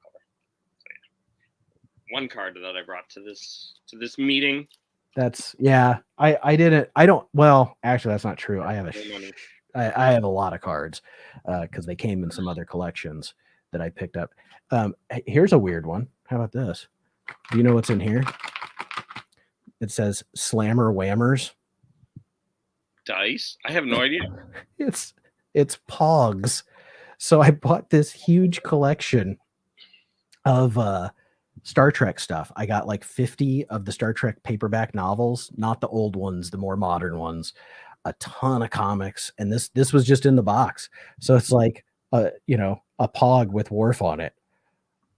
So, yeah. One card that I brought to this meeting. That's I don't. Well, actually, that's not true. I have I have a lot of cards because they came in some other collections that I picked up. Here's a weird one. How about this? Do you know what's in here? It says Slammer Whammers. Dice? I have no idea. It's Pogs. So I bought this huge collection of Star Trek stuff. I got like 50 of the Star Trek paperback novels, not the old ones, the more modern ones, a ton of comics. And this was just in the box. So it's like, a Pog with Worf on it.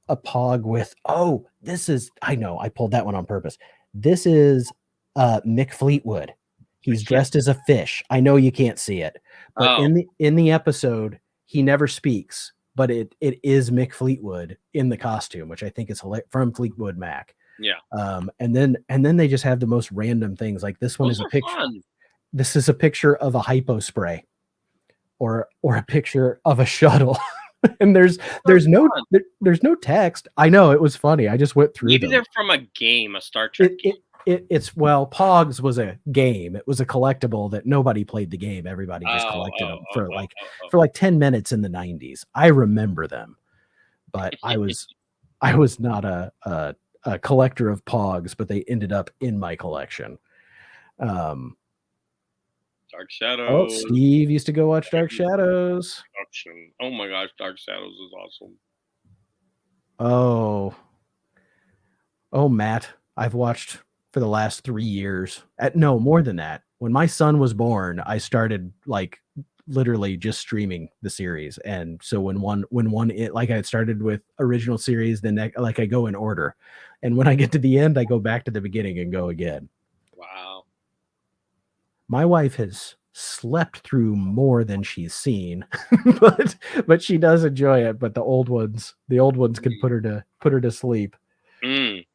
A Pog with, I know, I pulled that one on purpose. This is Mick Fleetwood. He's dressed as a fish. I know you can't see it, but in the episode, he never speaks, but it is Mick Fleetwood in the costume, which I think is hilarious, from Fleetwood Mac. Yeah. And then they just have the most random things. Like this one Those is a are picture. fun. This is a picture of a hypo spray, or a picture of a shuttle. And Those are fun. there's no text. I know, it was funny. I just went through Maybe them. they're from a game, a Star Trek game. It's well, Pogs was a game. It was a collectible that nobody played the game. Everybody just Oh, collected oh, them oh, for oh, oh, oh. 10 minutes in the 90s. I remember them, but I was not a collector of Pogs, but they ended up in my collection. Dark Oh, Shadows. Steve used to go watch Dark Shadows. Oh my gosh, Dark Shadows is awesome. Oh, Matt, I've watched for the last 3 years. No, more than that. When my son was born, I started like literally just streaming the series. And so like I had started with original series, then like I go in order. And when I get to the end, I go back to the beginning and go again. Wow. My wife has slept through more than she's seen, but she does enjoy it. But the old ones can put her to sleep. Mm.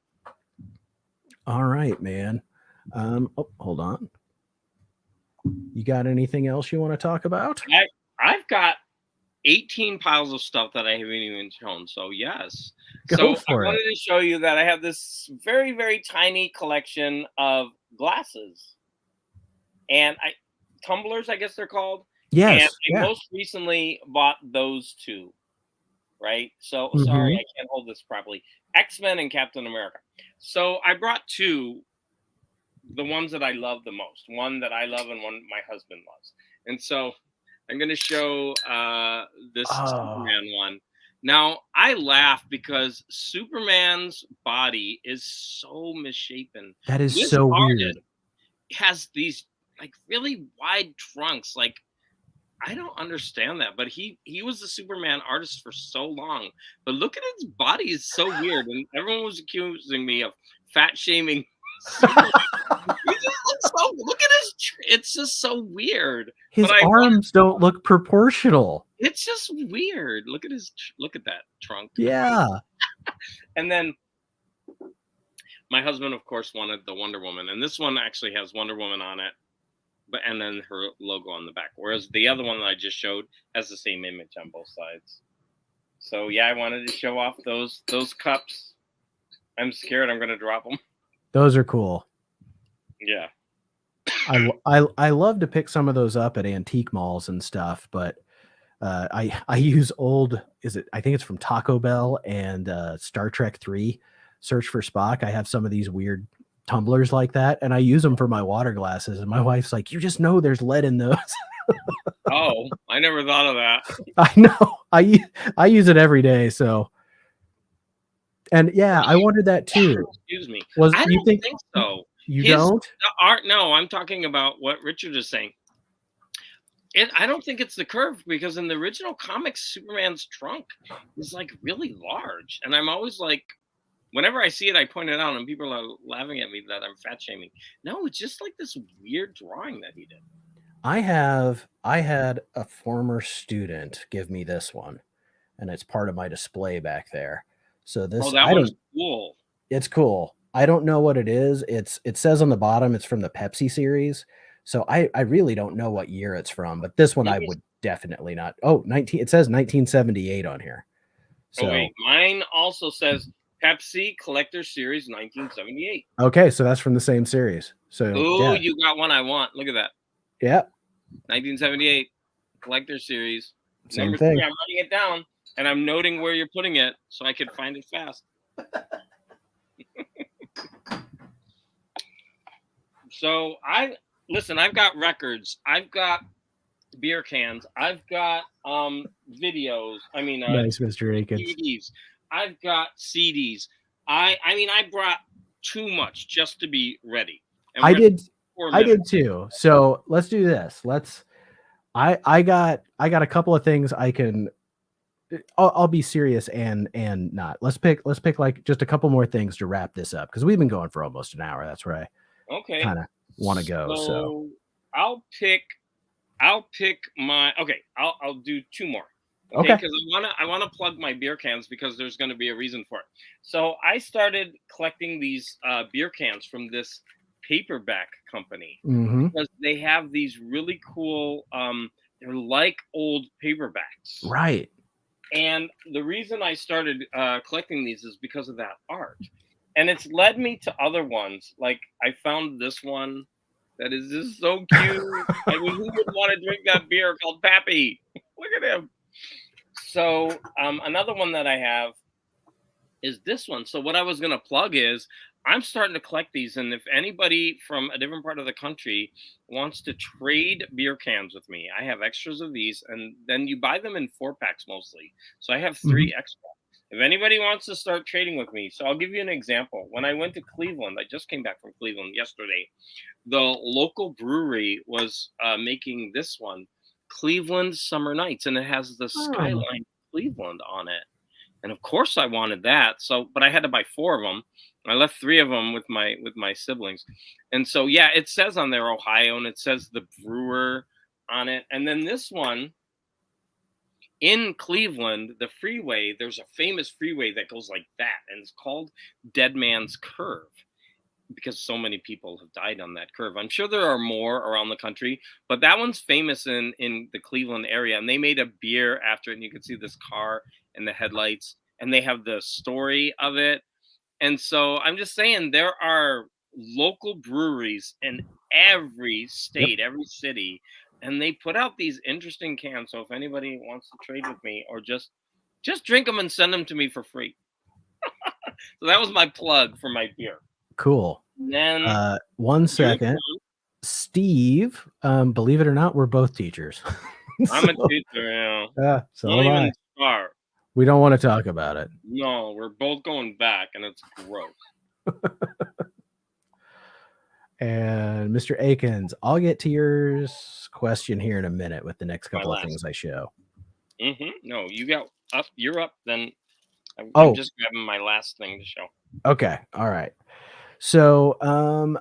All right, man. Oh, hold on. You got anything else you want to talk about? I've got 18 piles of stuff that I haven't even shown. So yes. Go So for I it. wanted to show you that I have this very, very tiny collection of glasses. And tumblers, I guess they're called. And Yes. I Yeah. most recently bought those two. Right? So sorry, Mhm. I can't hold this properly. X-Men and Captain America. So I brought two, the ones that I love the most. One that I love and one my husband loves. And so I'm going to show this Superman one. Now, I laugh because Superman's body is so misshapen. That is This so artist weird. has these like really wide trunks. Like, I don't understand that, but he was the Superman artist for so long. But look at his body; is so weird, and everyone was accusing me of fat shaming Superman. He just looks so. Look at his. It's just so weird. His arms don't look proportional. It's just weird. Look at his. Look at that trunk. Yeah. And then my husband, of course, wanted the Wonder Woman, and this one actually has Wonder Woman on it. And then her logo on the back, whereas the other one that I just showed has the same image on both sides. So yeah, I wanted to show off those cups. I'm scared I'm gonna drop them. Those are cool. Yeah. I love to pick some of those up at antique malls and stuff, but I use old, I think it's from Taco Bell and Star Trek 3, Search for Spock. I have some of these weird tumblers like that, and I use them for my water glasses, and my wife's like, you just know there's lead in those. Oh, I never thought of that. I know. I use it every day. So, and yeah, I wondered that too. Excuse me. I don't think so. You don't? The art? No, I'm talking about what Richard is saying. I don't think it's the curve, because in the original comics, Superman's trunk is like really large, and I'm always like, whenever I see it, I point it out, and people are laughing at me that I'm fat shaming. No, it's just like this weird drawing that he did. I had a former student give me this one, and it's part of my display back there. So this, that one's cool. It's cool. I don't know what it is. It says on the bottom it's from the Pepsi series. So I really don't know what year it's from, but this one I would definitely not. Oh, it says 1978 on here. So wait, mine also says Pepsi Collector Series 1978. Okay, so that's from the same series. So yeah. You got one I want. Look at that. Yeah. 1978 Collector Series. Same Number thing. 3. I'm writing it down, and I'm noting where you're putting it so I can find it fast. So I've got records. I've got beer cans. I've got videos. Nice, Mr. Akins. DVDs. I've got CDs. I brought too much just to be ready. I did too. So let's do this. I got a couple of things I can. I'll be serious and not. Let's pick like just a couple more things to wrap this up, because we've been going for almost an hour. That's where I kind of want to go. So I'll pick my. Okay, I'll do two more. Okay, Okay. because I wanna plug my beer cans because there's gonna be a reason for it. So I started collecting these beer cans from this paperback company Mm-hmm. because they have these really cool. They're like old paperbacks, Right. and the reason I started collecting these is because of that art, and it's led me to other ones. Like I found this one that is just so cute. I mean, who would want to drink that beer called Pappy? Look at him. So another one that I have is this one. So what I was gonna plug is I'm starting to collect these, and if anybody from a different part of the country wants to trade beer cans with me, I have extras of these, and then you buy them in 4 packs mostly. So I have Mm-hmm. 3 extra. If anybody wants to start trading with me, so I'll give you an example. When I went to Cleveland, I just came back from Cleveland yesterday. The local brewery was making this one, Cleveland Summer Nights, and it has the Oh, skyline of Cleveland on it. And of course I wanted that. So, but I had to buy 4 of them. I left 3 of them with my siblings. And so yeah, it says on there Ohio, and it says the brewer on it. And then this one in Cleveland, the freeway, there's a famous freeway that goes like that, and it's called Dead Man's Curve because so many people have died on that curve. I'm sure there are more around the country, but that one's famous in the Cleveland area, and they made a beer after it, and you can see this car and the headlights, and they have the story of it. And so I'm just saying there are local breweries in every yep. state, every city, and they put out these interesting cans. So if anybody wants to trade with me or just drink them and send them to me for free. So that was my plug for my beer. Cool. And then 1 your second. Steve, believe it or not, we're both teachers. I'm a So, teacher, yeah. so Don't am I. even start. We don't want to talk about it. No, we're both going back, and it's gross. And Mr. Akins, I'll get to your question here in a minute with the next My couple of last. things I show. No, you got up. You're up. Then I'm Oh, just grabbing my last thing to show. okay. All right. So I'm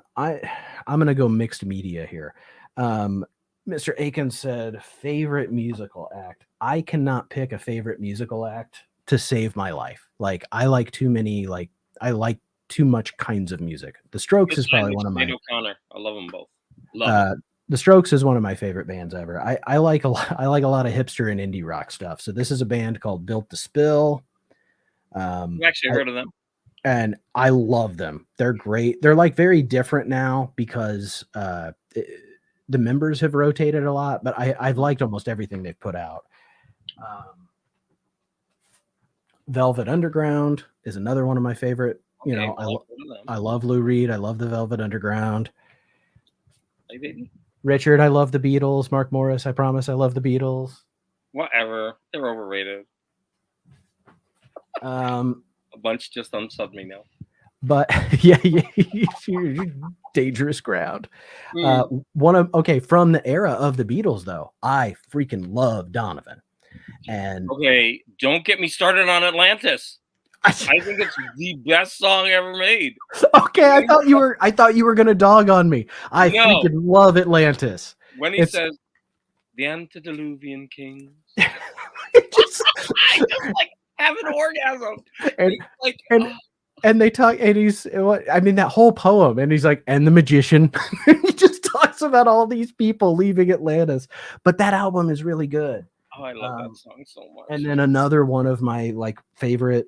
gonna go mixed media here. Mr. Akins said favorite musical act. I cannot pick a favorite musical act to save my life. Like I like too many, like I like too much kinds of music. The Strokes is Beside probably me, one of Sinead my O'Connor. I love them both. Love it. The Strokes is one of my favorite bands ever. I like a lot, I like a lot of hipster and indie rock stuff. So this is a band called Built to Spill. I've actually heard of them. And I love them. They're great. They're like very different now because the members have rotated a lot, but I've liked almost everything they've put out. Velvet Underground is another one of my favorite. You Okay, know, well, I love Lou Reed. I love the Velvet Underground. Hey, baby. Richard, I love the Beatles. Mark Morris, I promise I love the Beatles. Whatever. They're overrated. A bunch just unsubbed me now. But yeah, you're dangerous ground. From the era of the Beatles, though, I freaking love Donovan. And okay, don't get me started on Atlantis. I think it's the best song ever made. Okay, I thought you were gonna dog on me. I freaking love Atlantis. When he says the antediluvian kings, just, I just like have an orgasm. And they talk, and that whole poem, and he's like, and the magician. He just talks about all these people leaving Atlantis. But that album is really good. Oh, I love that song so much. And then another one of my like favorite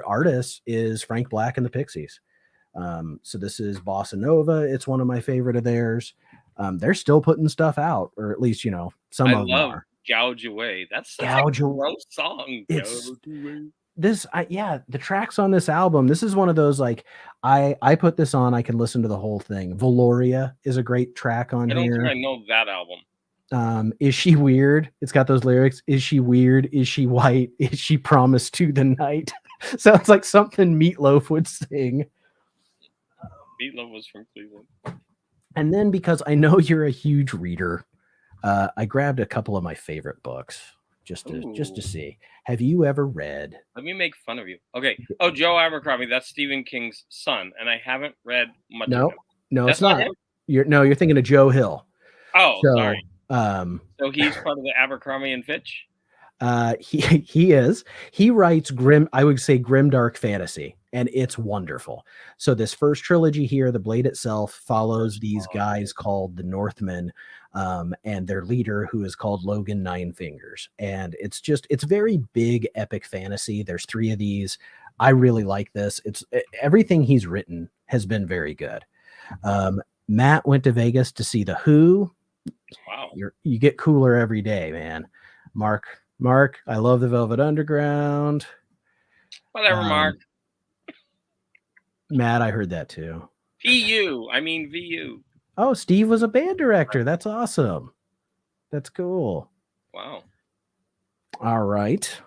artists is Frank Black and the Pixies. So this is Bossa Nova. It's one of my favorite of theirs. They're still putting stuff out, or at least some of them are. Gouge Away. That's such a gross song. The tracks on this album, this is one of those like I put this on, I can listen to the whole thing. Valoria is a great track on here. I don't think I know that album. Is she weird? It's got those lyrics. Is she weird? Is she white? Is she promised to the night? Sounds like something Meatloaf would sing. Meatloaf was from Cleveland. And then because I know you're a huge reader, I grabbed a couple of my favorite books just to see. Have you ever read? Let me make fun of you. Okay. Oh, Joe Abercrombie. That's Stephen King's son, and I haven't read much of him. No, that's not him. You're thinking of Joe Hill. Oh, sorry. So he's part of the Abercrombie and Fitch. He writes grim, I would say grimdark fantasy, and it's wonderful. So this first trilogy here, The Blade itself, follows these guys called the Northmen, and their leader, who is called Logan Nine Fingers. And it's very big epic fantasy. There's 3 of these. I really like this. It's everything he's written has been very good. Matt went to Vegas to see The Who. Wow. You get cooler every day, man. Mark, I love the Velvet Underground. Whatever, Mark. Matt, I heard that too. VU. Oh, Steve was a band director. That's awesome. That's cool. Wow. All right.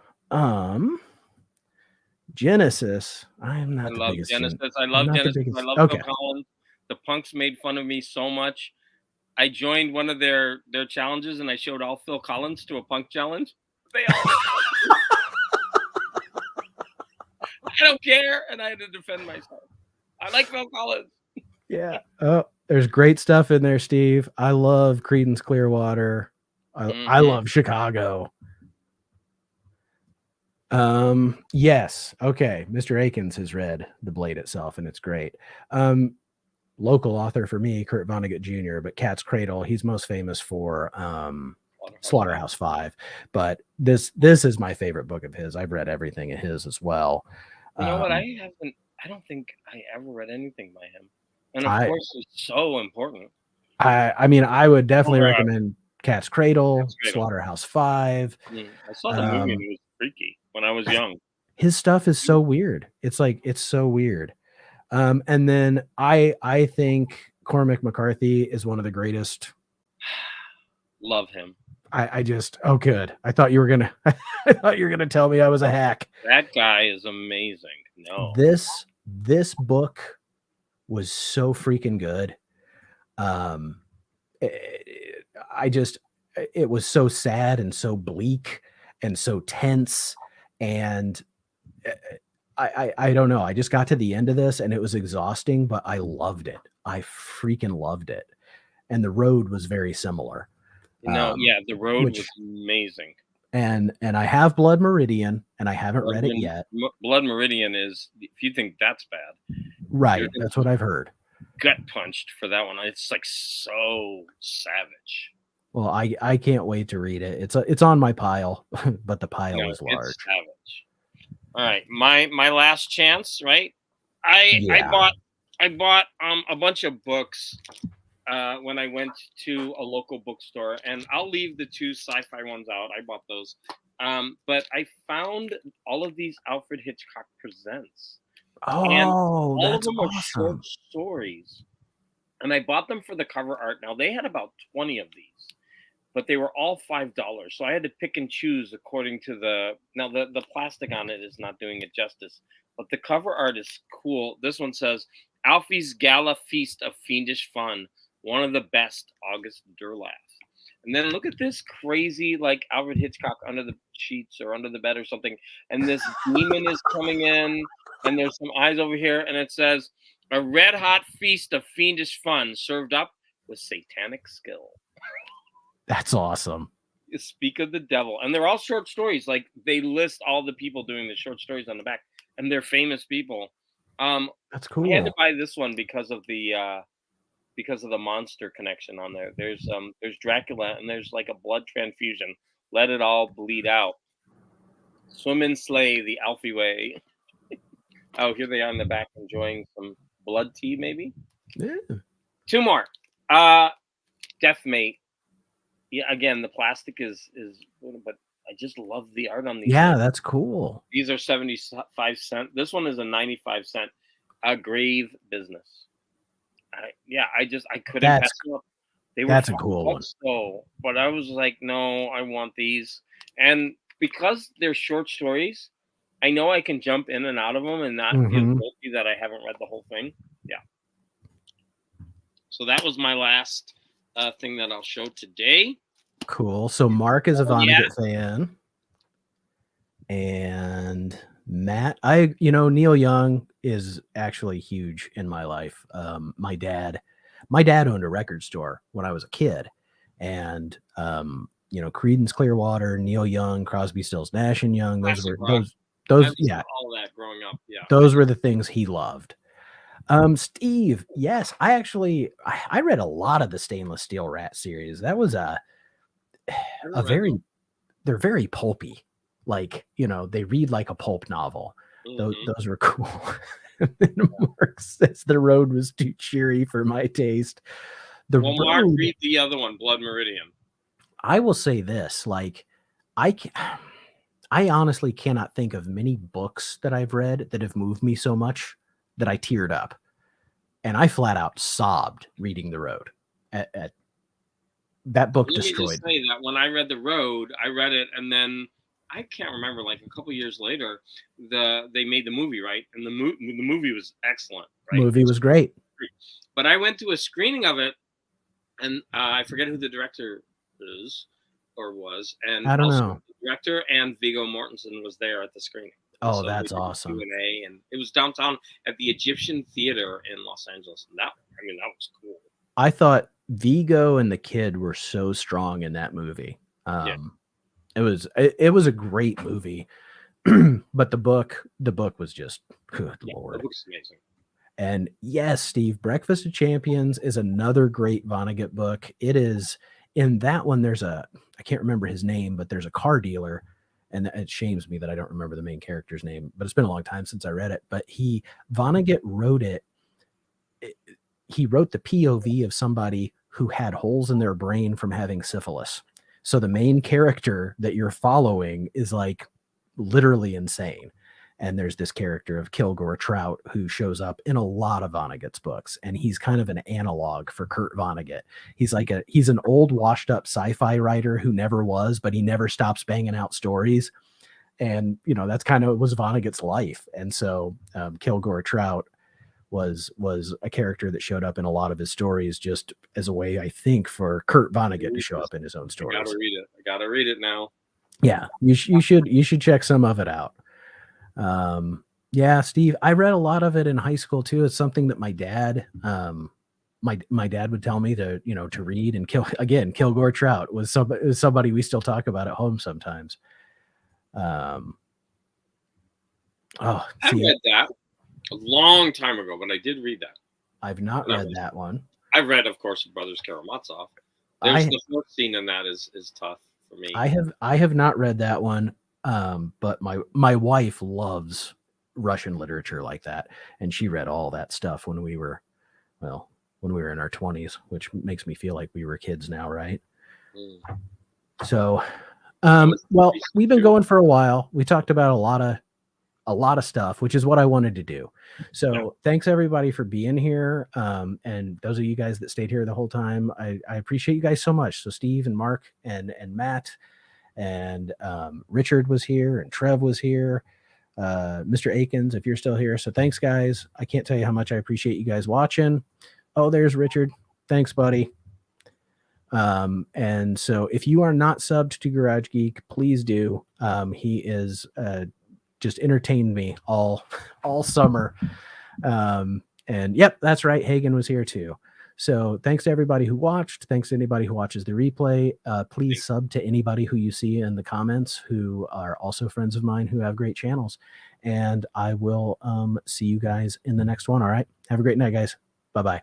Genesis. I'm not I the love biggest Genesis. fan. I love Not the Genesis. biggest- I love okay. Phil Collins. The punks made fun of me so much. I joined one of their challenges, and I showed all Phil Collins to a punk challenge. They all I don't care, and I had to defend myself. I like Phil Collins. Yeah. Oh, there's great stuff in there, Steve. I love Creedence Clearwater. I love Chicago. Yes. Okay. Mr. Akins has read The Blade itself, and it's great. Local author for me, Kurt Vonnegut Jr., but Cat's Cradle, he's most famous for Slaughterhouse 5. But this is my favorite book of his. I've read everything of his as well. You know what? I don't think I ever read anything by him. And of course, it's so important. I mean, I would definitely recommend Cat's Cradle, Slaughterhouse 5. I saw the movie and it was freaky when I was young. His stuff is so weird. It's so weird. And then I think Cormac McCarthy is one of the greatest. Love him. Oh, good. I thought you were gonna tell me I was a hack. That guy is amazing. No, this book was so freaking good. It was so sad and so bleak and so tense, and I don't know. I just got to the end of this and it was exhausting, but I loved it. I freaking loved it. And the road was very similar. The road was amazing. And I have Blood Meridian, and I haven't read it yet. Blood Meridian is, if you think that's bad, right? That's what I've heard. Gut punched for that one. It's like so savage. Well, I can't wait to read it. It's on my pile, but the pile is large. It's savage. All right, my last chance, right? I bought a bunch of books when I went to a local bookstore, and I'll leave the 2 sci-fi ones out. I bought those, but I found all of these Alfred Hitchcock Presents. Oh, and all of them awesome. are short stories, and I bought them for the cover art. Now they had about 20 of these, but they were all $5, so I had to pick and choose according to the plastic on it is not doing it justice, but the cover art is cool. This one says, Alfie's Gala Feast of Fiendish Fun, one of the best, August Derleth. And then look at this crazy, like Alfred Hitchcock under the sheets or under the bed or something, and this demon is coming in, and there's some eyes over here, and it says, a red-hot feast of fiendish fun served up with satanic skill. That's awesome. You speak of the devil. And they're all short stories. Like, they list all the people doing the short stories on the back, and they're famous people. That's cool. I had to buy this one because of the monster connection on there. There's Dracula, and there's like a blood transfusion. Let it all bleed out. Swim and slay the Alfie way. Oh, here they are in the back enjoying some blood tea, maybe? Yeah. 2 more. Deathmate. Yeah, again, the plastic is, but I just love the art on these. Yeah, that's cool. These are 75 cents. This one is a 95 cent. A Grave Business. I couldn't pass them up. That's a cool one. So, but I was like, no, I want these. And because they're short stories, I know I can jump in and out of them and not feel guilty that I haven't read the whole thing. Yeah. So that was my last thing that I'll show today. Cool. So Mark is a Vonnegut fan. And Matt, Neil Young is actually huge in my life. My dad owned a record store when I was a kid. And, Creedence Clearwater, Neil Young, Crosby, Stills, Nash and Young. Those Classic were rock. I those listened yeah, to all that growing up. Yeah. those were the things he loved. Steve, yes, I read a lot of the Stainless Steel Rat series. That was I a haven't read very them. they're very pulpy. Like, they read like a pulp novel. Those were cool. And Mark says the road was too cheery for my taste. Well, Mark, read the other one, Blood Meridian. I will say this, like, I honestly cannot think of many books that I've read that have moved me so much that I teared up. And I flat out sobbed reading The Road. At that book Let me destroyed just say that when I read The Road, I read it, and then I can't remember, like a couple years later, they made the movie, right? And the movie was excellent, right? Movie was great. But I went to a screening of it, and I forget who the director is or was, and I don't also know. the director and Viggo Mortensen was there at the screening. And Oh, so that's we did a awesome. Q&A, and it was downtown at the Egyptian Theater in Los Angeles. And that was cool. I thought Vigo and the kid were so strong in that movie. Yeah. It was a great movie. But the book was just good Lord. The book's amazing. And yes, Steve, Breakfast of Champions is another great Vonnegut book. It is, in that one, I can't remember his name, but there's a car dealer, and it shames me that I don't remember the main character's name, but it's been a long time since I read it. But Vonnegut wrote it. He wrote the POV of somebody who had holes in their brain from having syphilis. So the main character that you're following is like literally insane. And there's this character of Kilgore Trout who shows up in a lot of Vonnegut's books, and he's kind of an analog for Kurt Vonnegut. He's an old washed up sci-fi writer who never was, but he never stops banging out stories. And, that's kind of was Vonnegut's life. And so Kilgore Trout was a character that showed up in a lot of his stories just as a way, I think, for Kurt Vonnegut to show up in his own stories. I gotta read it now. Yeah, you should check some of it out. Yeah, Steve, I read a lot of it in high school too. It's something that my dad, my dad would tell me to read. And Kilgore Trout was somebody we still talk about at home sometimes. I read that a long time ago, but I did read that. I've not read that one. I read, of course, Brothers Karamazov. The first scene in that is tough for me. I have not read that one. But my wife loves Russian literature like that, and she read all that stuff when we were in our 20s, which makes me feel like we were kids now, right? So, well, we've been going for a while. We talked about a lot of stuff, which is what I wanted to do. So thanks everybody for being here. And those of you guys that stayed here the whole time, I appreciate you guys so much. So Steve and Mark and Matt and Richard was here, and Trev was here, Mr. Akins, if you're still here. So thanks, guys. I can't tell you how much I appreciate you guys watching. Oh, there's Richard. Thanks, buddy. And so if you are not subbed to Garage Geek, please do. He is just entertained me all summer. And yep, that's right. Hagen was here too. So thanks to everybody who watched. Thanks to anybody who watches the replay. Please sub to anybody who you see in the comments who are also friends of mine who have great channels. And I will see you guys in the next one. All right. Have a great night, guys. Bye-bye.